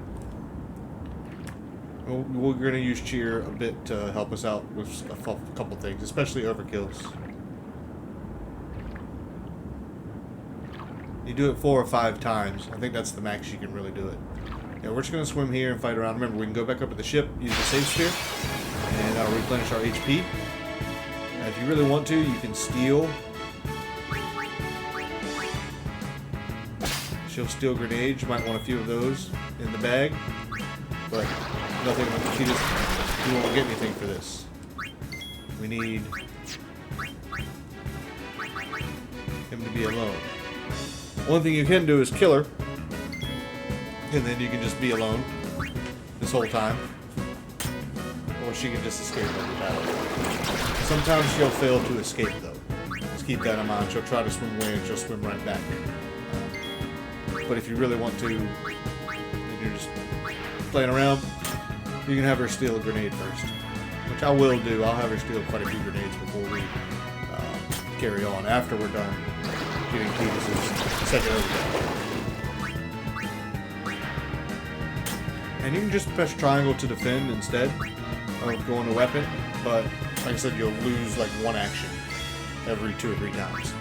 [SPEAKER 1] We're going to use Cheer a bit to help us out with a couple things, especially overkills. You do it 4 or 5 times. I think that's the max you can really do it. Yeah, we're just going to swim here and fight around. Remember, we can go back up to the ship, use the save sphere, and that'll replenish our HP. Now, if you really want to, you can steal. She'll steal grenades. You might want a few of those in the bag, but nothing. You won't get anything for this. We need him to be alone. One thing you can do is kill her, and then you can just be alone this whole time, or she can just escape every battle. Sometimes she'll fail to escape, though. Just keep that in mind. She'll try to swim away, and she'll swim right back. But if you really want to, and you're just playing around, you can have her steal a grenade first, which I will do. I'll have her steal quite a few grenades before we carry on, after we're done getting Cletus's second overkill. And you can just press triangle to defend instead of going to weapon, but like I said, you'll lose like 1 action every 2 or 3 times.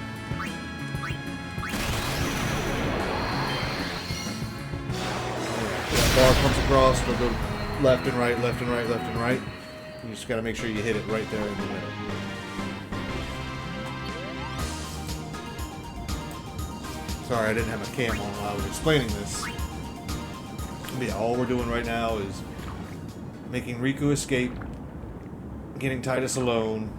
[SPEAKER 1] Bar comes across, they'll go left and right, left and right, left and right. You just gotta make sure you hit it right there in the middle. Sorry, I didn't have a cam on while I was explaining this. But yeah, all we're doing right now is making Riku escape, getting Titus alone,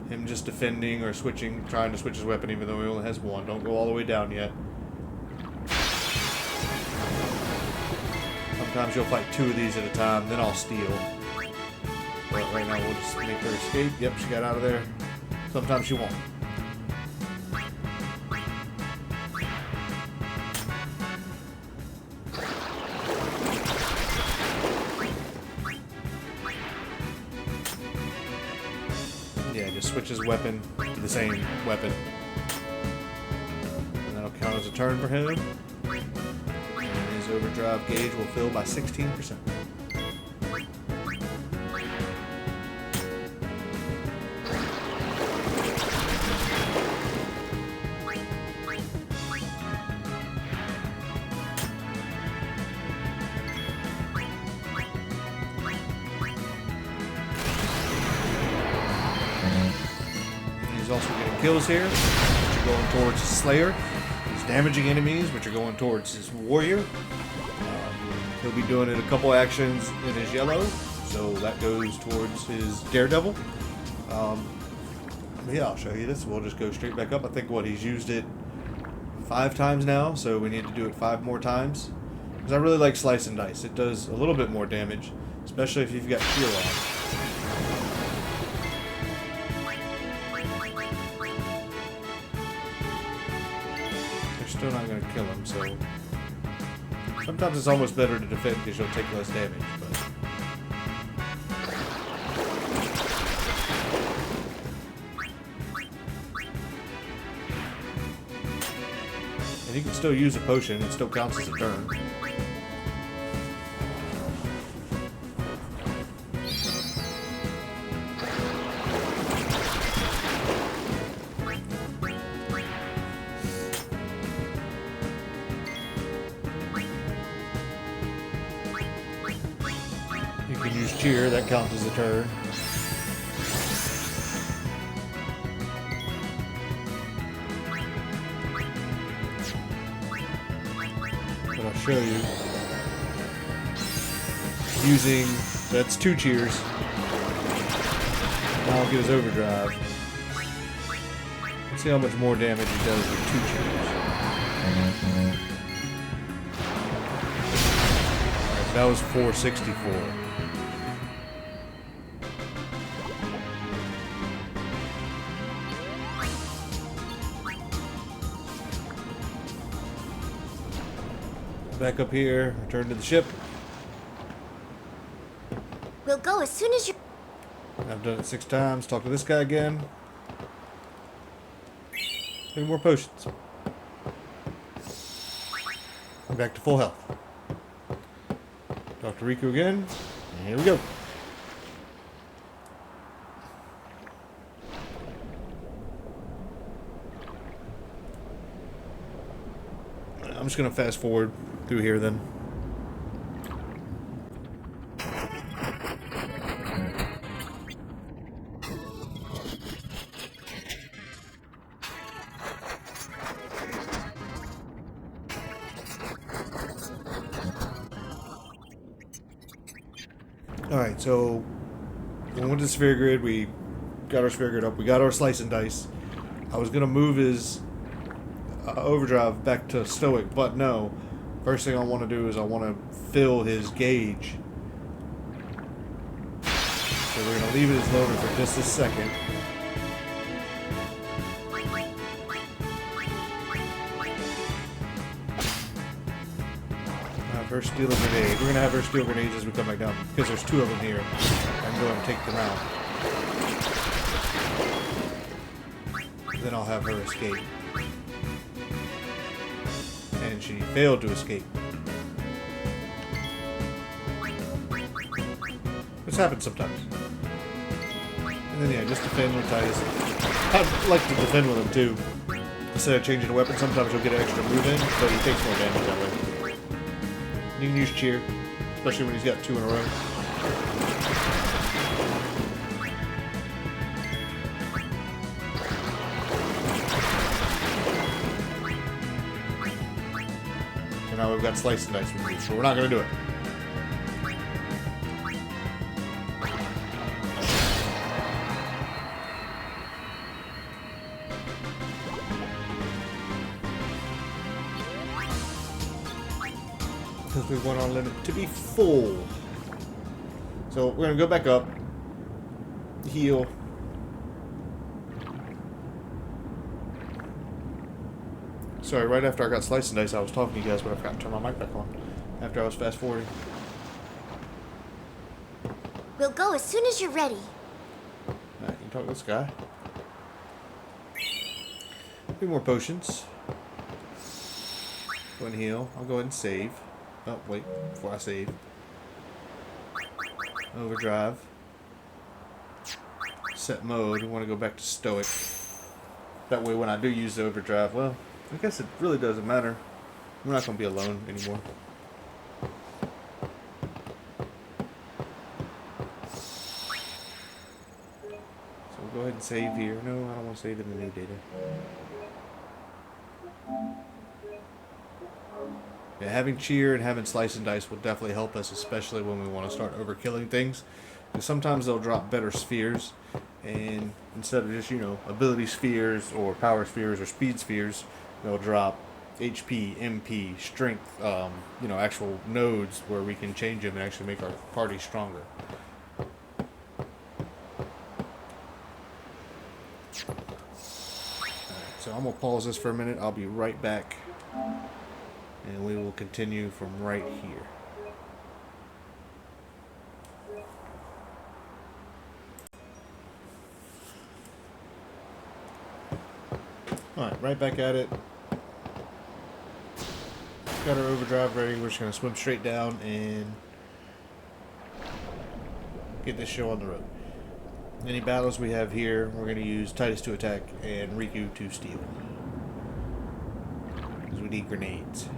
[SPEAKER 1] him just defending or switching, trying to switch his weapon even though he only has 1. Don't go all the way down yet. Sometimes you'll fight 2 of these at a time, then I'll steal. But right now we'll just make her escape. Yep, she got out of there. Sometimes she won't. Yeah, just switch his weapon to the same weapon. And that'll count as a turn for him. His overdrive gauge will fill by 16%. He's also getting kills here, which are going towards his Slayer. He's damaging enemies, which are going towards his Warrior. He'll be doing it a couple actions in his yellow, so that goes towards his Daredevil. Yeah, I'll show you this. We'll just go straight back up. I think he's used it 5 times now, so we need to do it 5 more times. Because I really like Slice and Dice. It does a little bit more damage, especially if you've got Shield on. They're still not going to kill him, so sometimes it's almost better to defend because you'll take less damage, but and you can still use a potion, it still counts as a turn. You can use Cheer, that counts as a turn. But I'll show you. Using, that's 2 cheers. Now I'll get his overdrive. Let's see how much more damage he does with 2 change. Alright, so that was 464. Back up here, return to the ship.
[SPEAKER 3] We'll go as soon as you...
[SPEAKER 1] I've done it 6 times. Talk to this guy again. 3 more potions. I'm back to full health. Talk to Riku again. And here we go. I'm just going to fast forward through here then. Alright, so we went to the sphere grid, we got our sphere grid up, we got our slice and dice. I was going to move his overdrive back to stoic, but no. First thing I want to do is I want to fill his gauge. So we're going to leave it as loaded for just a second. Have her steal a grenade. We're going to have her steal grenades as we come back down because there's 2 of them here. I can go and take them out. Then I'll have her escape. And she failed to escape. This happens sometimes. And then yeah, just defend with Titus. I like to defend with him too. Instead of changing a weapon, sometimes you'll get an extra move in, but he takes more damage that way. You can use cheer, especially when he's got 2 in a row. So now we've got slice and dice with these, so we're not going to do it. Because we want our limit to be full. So we're going to go back up, heal. Sorry, right after I got slice and dice, I was talking to you guys, but I forgot to turn my mic back on. After I was fast forwarding.
[SPEAKER 3] We'll go as soon as you're ready.
[SPEAKER 1] Alright, you can talk to this guy. 3 more potions. Go ahead and heal. I'll go ahead and save. Oh, wait, before I save. Overdrive. Set mode. We want to go back to stoic. That way when I do use the overdrive, well, I guess it really doesn't matter. We're not going to be alone anymore. So we'll go ahead and save here. No, I don't want to save in the new data. Yeah, having cheer and having slice and dice will definitely help us, especially when we want to start overkilling things. Because sometimes they'll drop better spheres, and instead of just, you know, ability spheres or power spheres or speed spheres, they'll drop HP, MP, strength, you know, actual nodes where we can change them and actually make our party stronger. Alright, so I'm going to pause this for a minute. I'll be right back. And we will continue from right here. Alright, right back at it. Got our overdrive ready. We're just going to swim straight down and get this show on the road. Any battles we have here, we're going to use Titus to attack and Riku to steal. Because we need grenades.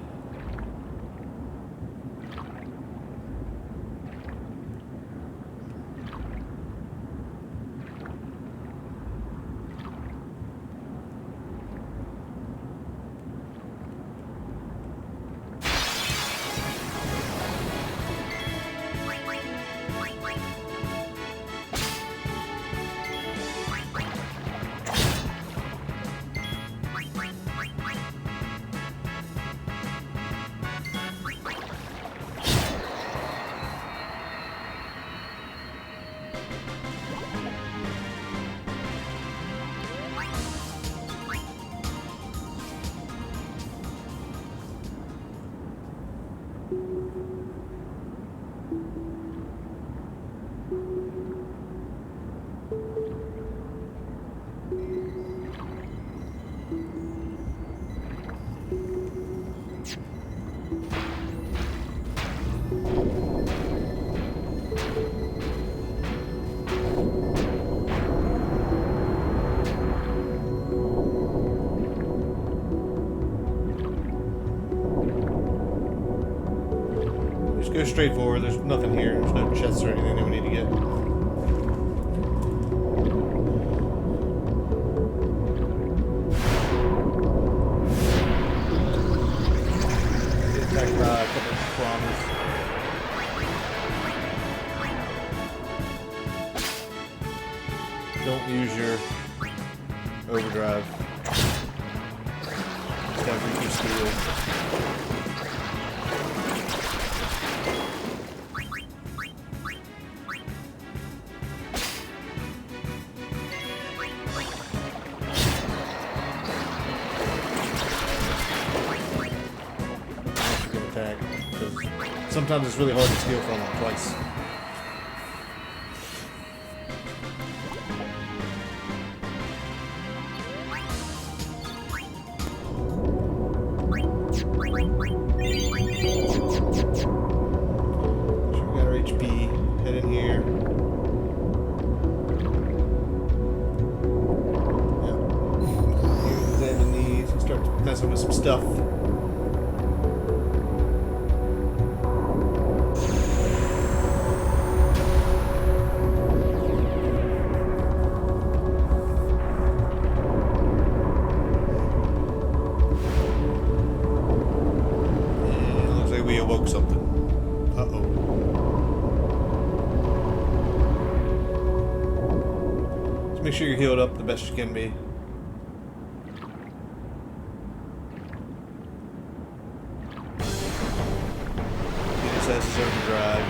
[SPEAKER 1] of straightforward. There's nothing here. There's no chests or anything that we need to get. Get attacked by a couple of piranhas. Don't use your overdrive. Just have your steel. Attack, because sometimes it's really hard to steal from them twice. So we got our HP. Head in here. Yep. Examine these and start messing with some stuff. We awoke something. Uh-oh. Just make sure you're healed up the best you can be. He just has his overdrive.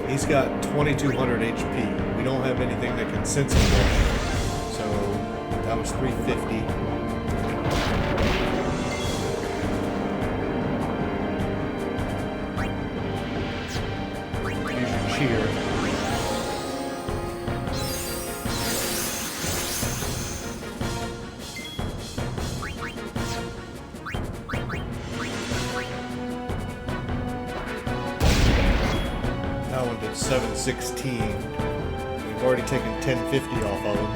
[SPEAKER 1] He's got 2200 HP. We don't have anything that can sense him there. So that was 350. Use your cheer. That one did 716. We've already taken 1050 off of him.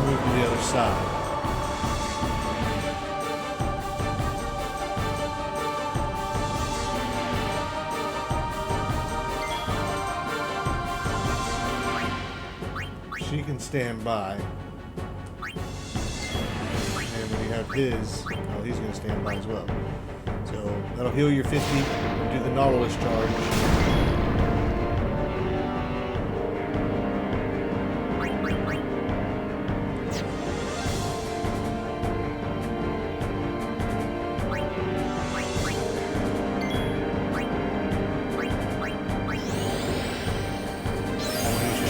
[SPEAKER 1] Move to the other side. She can stand by. And when you have his, oh, he's going to stand by as well. So that'll heal your 50. Do the Nautilus charge.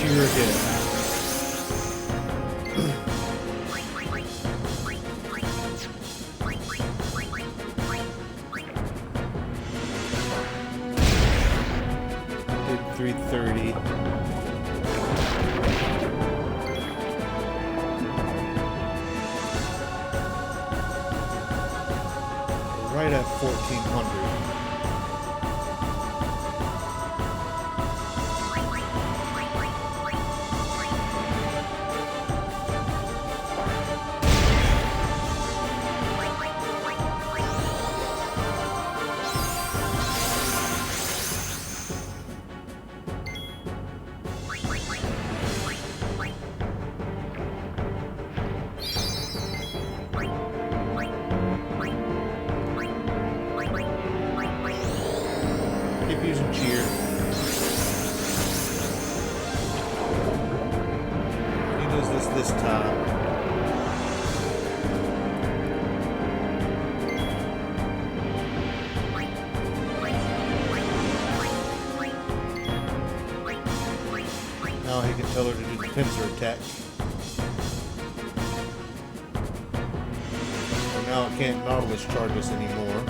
[SPEAKER 1] Cheer again. Did 330. Right at 1400. Keep using cheer. He does this time. Now he can tell her to do the pincer attack. So now it can't Nautilus charge us anymore.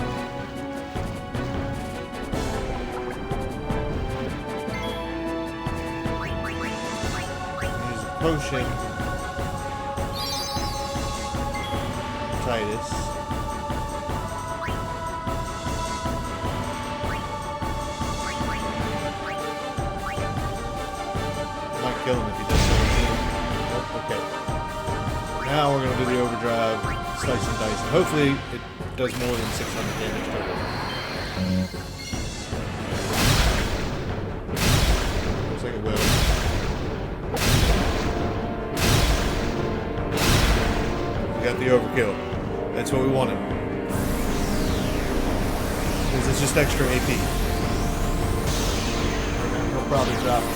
[SPEAKER 1] Potion. Titus. kill him if he does 17. Oh, okay. Now we're going to do the overdrive, slice and dice, and hopefully it does more than 600 damage total. Looks like it will. We got the overkill. That's what we wanted. Because it's just extra AP. He'll probably drop, I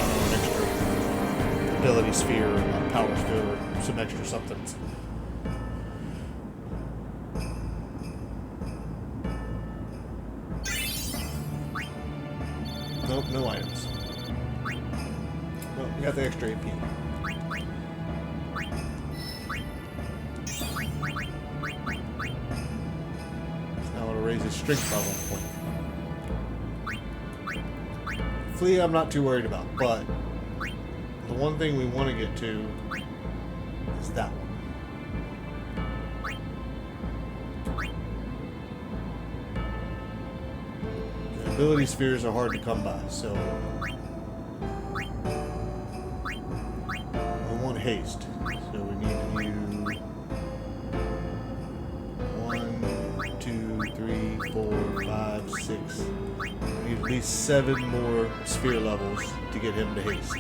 [SPEAKER 1] don't know, an extra ability sphere or a power sphere or some extra something. Nope, no items. Well, we got the extra AP. Now it'll raise his strength by 1 point. Flea I'm not too worried about, but the one thing we want to get to is that one. The ability spheres are hard to come by, so we want haste. So we need to do 1, 2, 3, 4, 5, 6. We need at least 7 more sphere levels to get him to haste.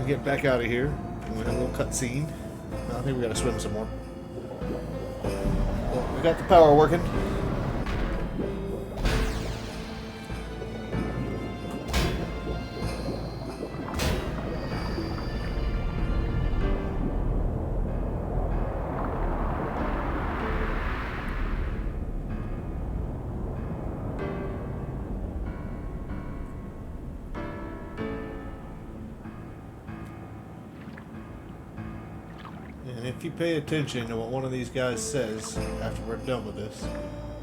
[SPEAKER 1] Get back out of here. We have a little cutscene. I think we gotta swim some more. Well, we got the power working. And if you pay attention to what one of these guys says after we're done with this,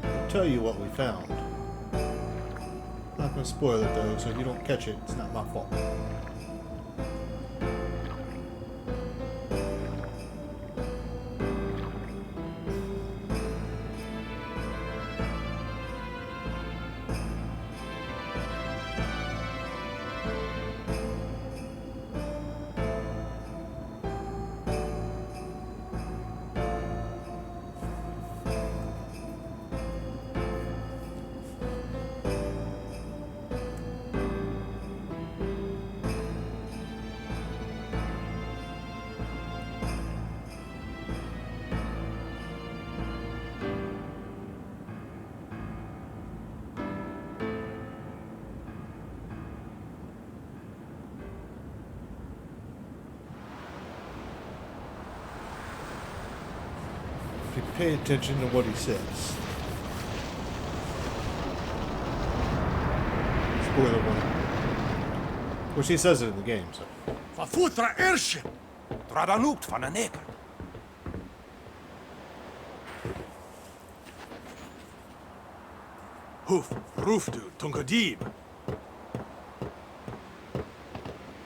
[SPEAKER 1] I'll tell you what we found. I'm not going to spoil it though, so if you don't catch it, it's not my fault. If you pay attention to what he says. Spoiler warning. Of course, he says it in the game, so.
[SPEAKER 6] Verfutra airship!
[SPEAKER 5] Dradanukt van een eker.
[SPEAKER 6] Hoof, roofdu, tungadib.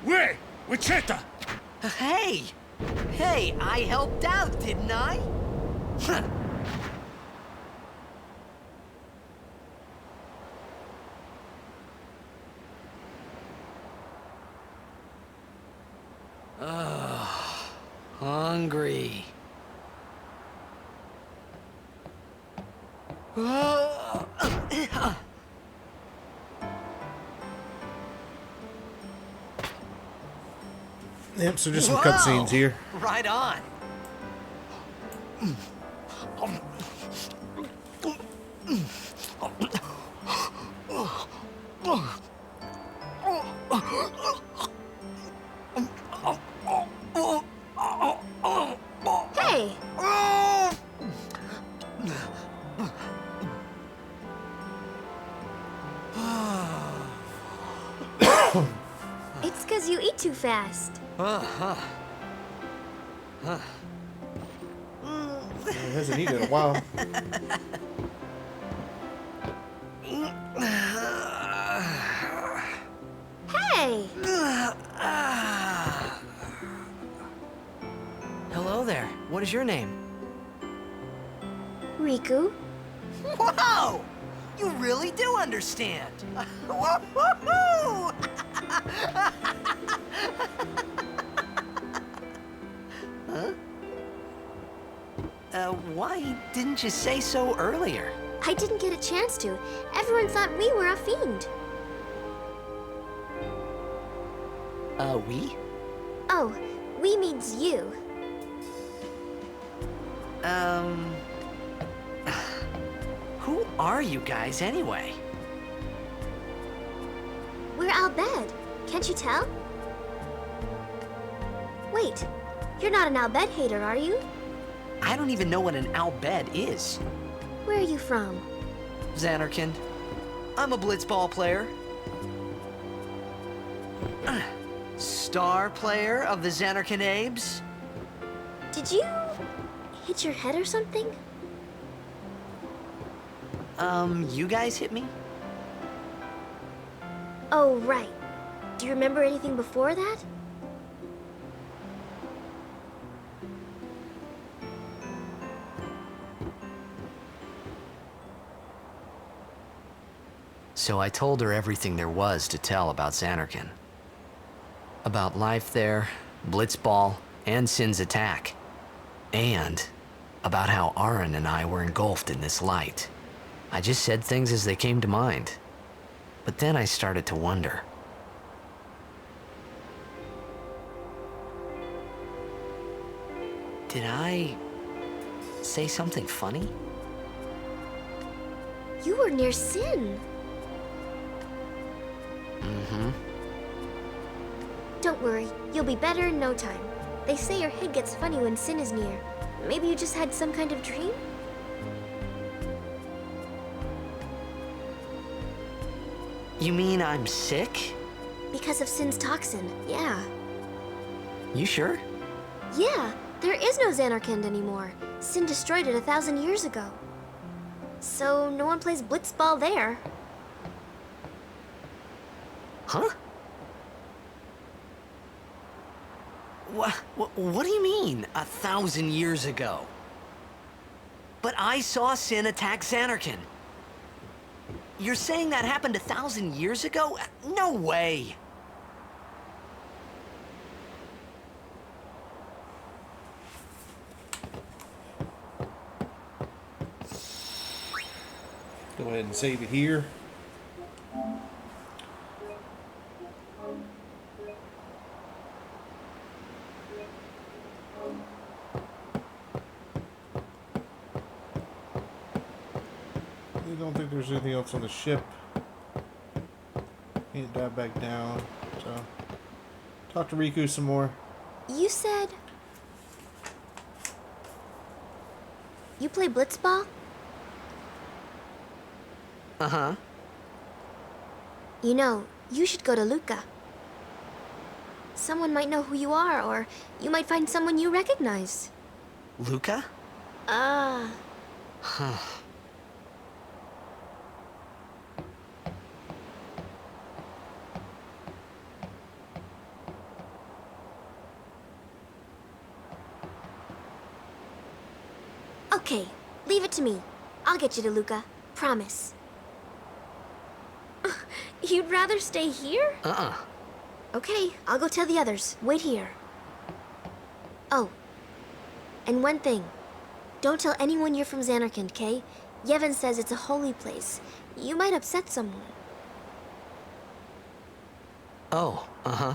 [SPEAKER 6] Way, Wichita!
[SPEAKER 8] Hey! Hey, I helped out, didn't I? Huh.
[SPEAKER 2] Hungry.
[SPEAKER 1] Yep, so just some
[SPEAKER 8] Whoa!
[SPEAKER 1] cutscenes here.
[SPEAKER 8] Right on.
[SPEAKER 3] Hey! It's because you eat too fast.
[SPEAKER 1] He hasn't eaten in a while.
[SPEAKER 3] Hey!
[SPEAKER 2] Hello there. What is your name?
[SPEAKER 3] Riku,
[SPEAKER 8] Whoa! You really do understand. Woo-hoo-hoo! Why didn't you say so earlier?
[SPEAKER 3] I didn't get a chance to. Everyone thought we were a fiend.
[SPEAKER 8] We?
[SPEAKER 3] Oh, we means you.
[SPEAKER 8] Who are you guys anyway?
[SPEAKER 3] We're Al Bhed. Can't you tell? Wait, you're not an Al Bhed hater, are you?
[SPEAKER 8] I don't even know what an Al Bhed is.
[SPEAKER 3] Where are you from?
[SPEAKER 8] Xanarkand. I'm a blitzball player. Star player of the Xanarkand Abes.
[SPEAKER 3] Did you hit your head or something?
[SPEAKER 8] You guys hit me?
[SPEAKER 3] Oh, right. Do you remember anything before that?
[SPEAKER 2] So I told her everything there was to tell about Xanarkand. About life there, Blitzball, and Sin's attack. And about how Aaron and I were engulfed in this light. I just said things as they came to mind. But then I started to wonder. Did I say something funny?
[SPEAKER 3] You were near Sin.
[SPEAKER 2] Mm-hmm.
[SPEAKER 3] Don't worry, you'll be better in no time. They say your head gets funny when Sin is near. Maybe you just had some kind of dream?
[SPEAKER 2] You mean I'm sick?
[SPEAKER 3] Because of Sin's toxin, yeah.
[SPEAKER 2] You sure?
[SPEAKER 3] Yeah, there is no Xanarkand anymore. Sin destroyed it 1,000 years ago. So no one plays blitzball there.
[SPEAKER 2] Huh? What do you mean, 1,000 years ago? But I saw Sin attack Xanarkand. You're saying that happened 1,000 years ago? No way!
[SPEAKER 1] Go ahead and save it here. I don't think there's anything else on the ship. Can't dive back down. So, talk to Riku some more.
[SPEAKER 3] You said... You play blitzball?
[SPEAKER 2] Uh-huh.
[SPEAKER 3] You know, you should go to Luca. Someone might know who you are, or you might find someone you recognize.
[SPEAKER 2] Luca?
[SPEAKER 3] Ah.
[SPEAKER 2] Huh.
[SPEAKER 3] Okay, leave it to me. I'll get you to Luca. Promise. You'd rather stay here?
[SPEAKER 2] Uh-uh.
[SPEAKER 3] Okay, I'll go tell the others. Wait here. Oh, and one thing. Don't tell anyone you're from Xanarkand, okay? Yevon says it's a holy place. You might upset someone.
[SPEAKER 2] Oh, uh-huh.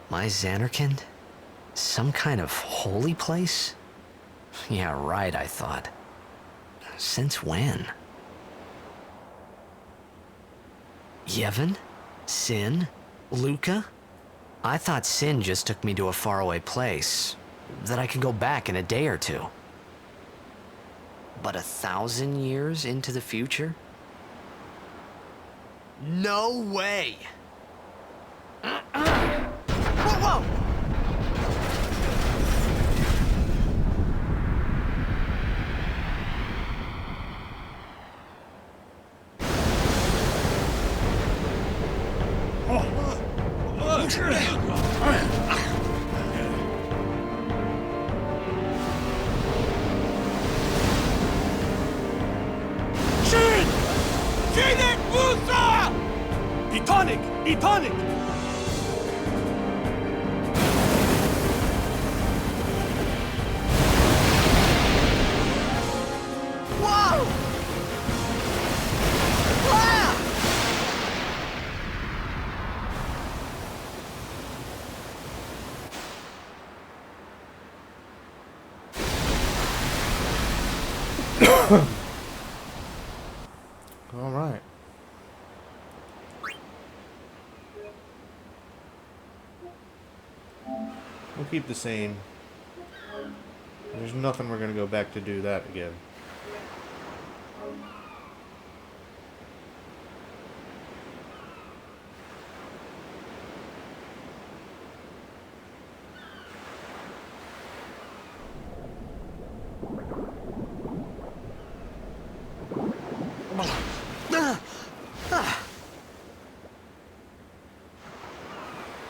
[SPEAKER 2] My Xanarkand? Some kind of holy place? Yeah, right, I thought. Since when? Yevon? Sin? Luca? I thought Sin just took me to a faraway place, that I could go back in a day or two. But 1,000 years into the future? No way! Whoa, whoa!
[SPEAKER 6] Shin! Shinik Musa! Etonic! Etonic!
[SPEAKER 8] Whoa! Ah!
[SPEAKER 1] All right. We'll keep the same. There's nothing we're gonna go back to do that again.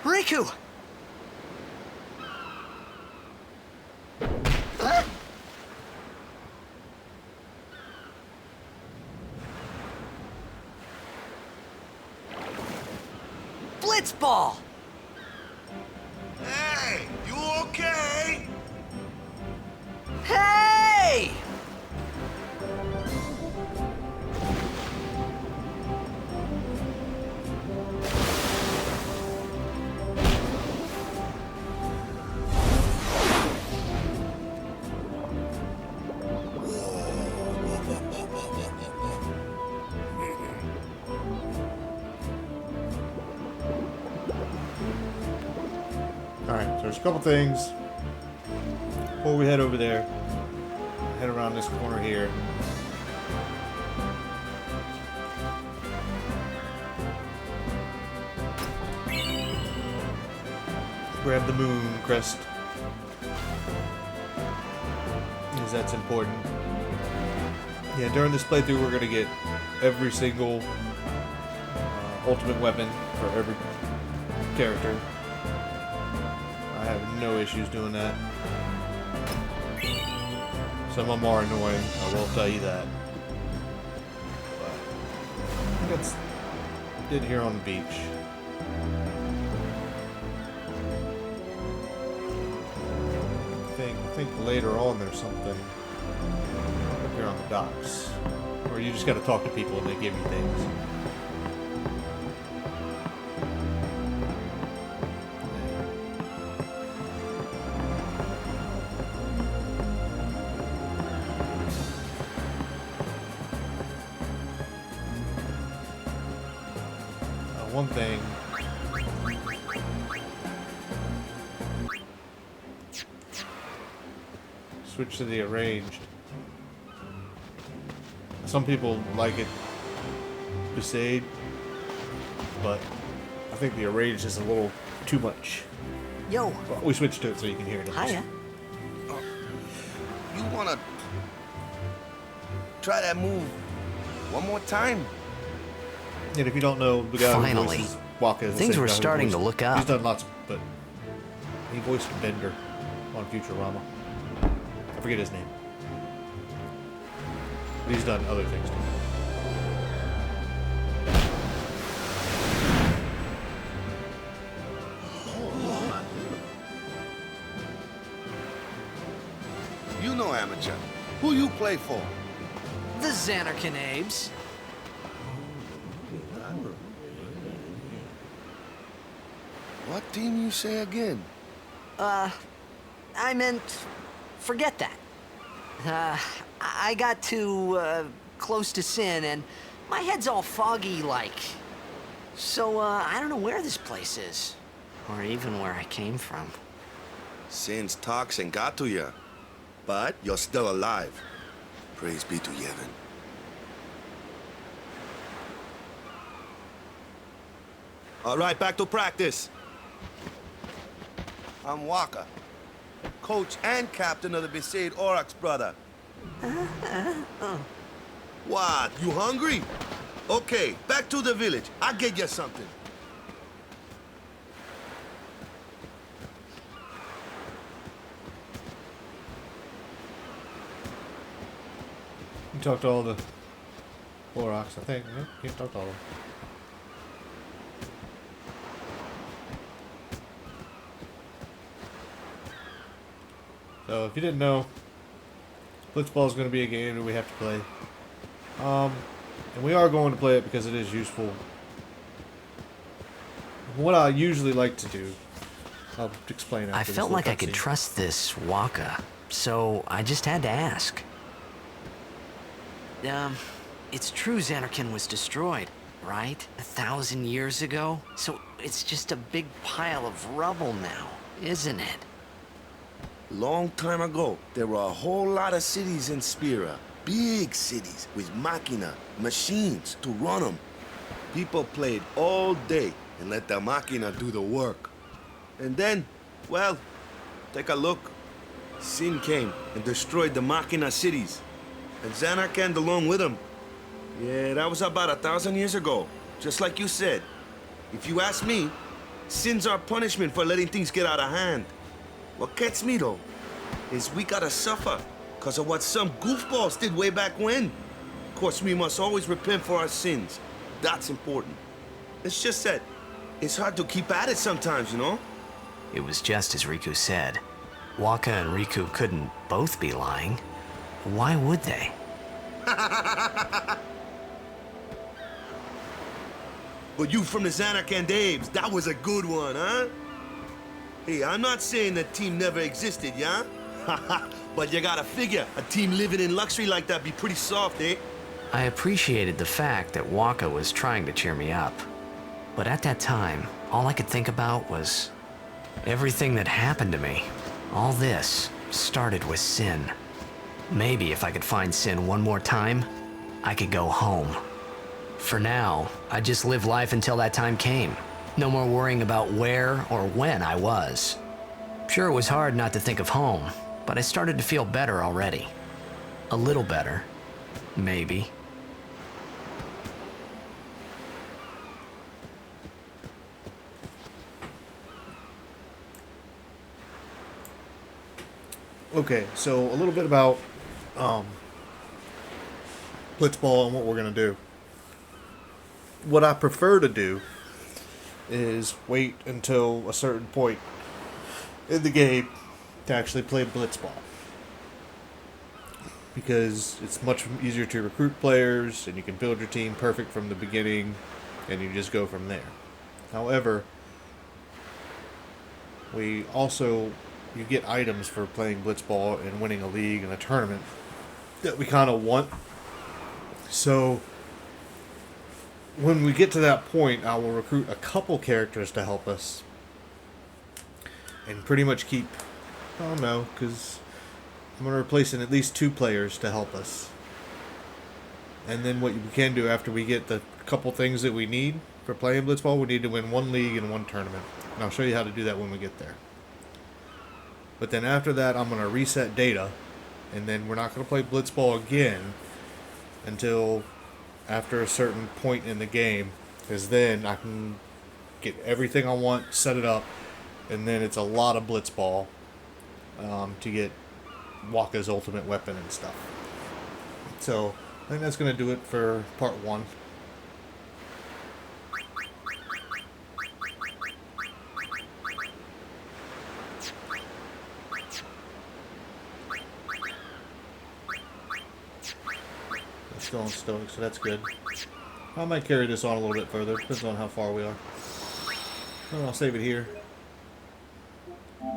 [SPEAKER 8] Riku! Blitzball!
[SPEAKER 7] Hey, you okay?
[SPEAKER 8] Hey!
[SPEAKER 1] Alright, so there's a couple things before we head over there. Head around this corner here. Grab the moon crest, because that's important. Yeah, during this playthrough we're going to get every single ultimate weapon for every character. I have no issues doing that. Some of them are annoying, I will tell you that. But I think that's it here on the beach. I think later on there's something up here on the docks. Or you just gotta talk to people and they give you things. One thing. Switch to the arranged. Some people like it Besaid, but I think the arranged is a little too much.
[SPEAKER 8] Yo,
[SPEAKER 1] Well, we switched to it so you can hear it.
[SPEAKER 8] hiya.
[SPEAKER 7] You wanna try that move one more time?
[SPEAKER 1] And if you don't know, the guy
[SPEAKER 2] Finally.
[SPEAKER 1] who voices Waka is the
[SPEAKER 2] Things
[SPEAKER 1] same
[SPEAKER 2] were
[SPEAKER 1] guy who
[SPEAKER 2] starting to
[SPEAKER 1] voiced-
[SPEAKER 2] look up.
[SPEAKER 1] He's done lots, but he voiced Bender on Futurama. I forget his name. But he's done other things too.
[SPEAKER 7] You know amateur. Who you play for?
[SPEAKER 8] The Xanarkin Abes.
[SPEAKER 7] What team you say again?
[SPEAKER 8] I meant, forget that. I got too, close to Sin, and my head's all foggy like. So, I don't know where this place is. Or even where I came from.
[SPEAKER 7] Sin's toxin got to you. But you're still alive. Praise be to Yevon. All right, back to practice. I'm Waka, coach and captain of the Besaid Oryx, brother. What, you hungry? Okay, back to the village. I'll get you something.
[SPEAKER 1] talk to all the Aurochs, I think. Yeah, can't talk to all of them. So if you didn't know, Blitzball is going to be a game that we have to play. And we are going to play it because it is useful. What I usually like to do, I'll explain after
[SPEAKER 2] I
[SPEAKER 1] this
[SPEAKER 2] felt
[SPEAKER 1] little
[SPEAKER 2] like I could
[SPEAKER 1] cutscene.
[SPEAKER 2] trust this Waka, so I just had to ask. It's true Xanarkin was destroyed, right? 1,000 years ago? So it's just a big pile of rubble now, isn't it?
[SPEAKER 7] Long time ago, there were a whole lot of cities in Spira. Big cities with machina, machines to run them. People played all day and let the machina do the work. And then, well, take a look. Sin came and destroyed the machina cities. And Xanarkand along with him. Yeah, that was about 1,000 years ago. Just like you said. If you ask me, Sin's our punishment for letting things get out of hand. What gets me, though, is we gotta suffer because of what some goofballs did way back when. Of course, we must always repent for our sins. That's important. It's just that it's hard to keep at it sometimes, you know?
[SPEAKER 2] It was just as Riku said. Waka and Riku couldn't both be lying. Why would they?
[SPEAKER 7] But you from the Xanarkand Apes, that was a good one, huh? Hey, I'm not saying that team never existed, yeah? But you gotta figure, a team living in luxury like that be pretty soft, eh?
[SPEAKER 2] I appreciated the fact that Waka was trying to cheer me up. But at that time, all I could think about was everything that happened to me. All this started with Sin. Maybe if I could find Sin one more time, I could go home. For now, I just live life until that time came. No more worrying about where or when I was. Sure, it was hard not to think of home, but I started to feel better already. A little better, maybe.
[SPEAKER 1] Okay, so a little bit about Blitzball and what we're going to do. What I prefer to do is wait until a certain point in the game to actually play Blitzball. Because it's much easier to recruit players, and you can build your team perfect from the beginning, and you just go from there. However, you get items for playing Blitzball and winning a league and a tournament that we kind of want. So when we get to that point, I will recruit a couple characters to help us and pretty much keep, I don't know, because I'm going to replace at least 2 players to help us. And then what we can do after we get the couple things that we need for playing Blitzball, we need to win 1 league and 1 tournament. And I'll show you how to do that when we get there. But then after that, I'm going to reset data, and then we're not going to play Blitzball again until after a certain point in the game, because then I can get everything I want, set it up, and then it's a lot of Blitzball to get Waka's ultimate weapon and stuff. So I think that's going to do it for part 1. Still on Stoic, so that's good. I might carry this on a little bit further, depends on how far we are. And I'll save it here. We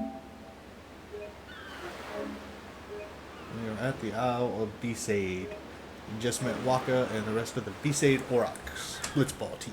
[SPEAKER 1] are at the Isle of Besaid. We just met Waka and the rest of the Besaid Aurochs Blitzball team.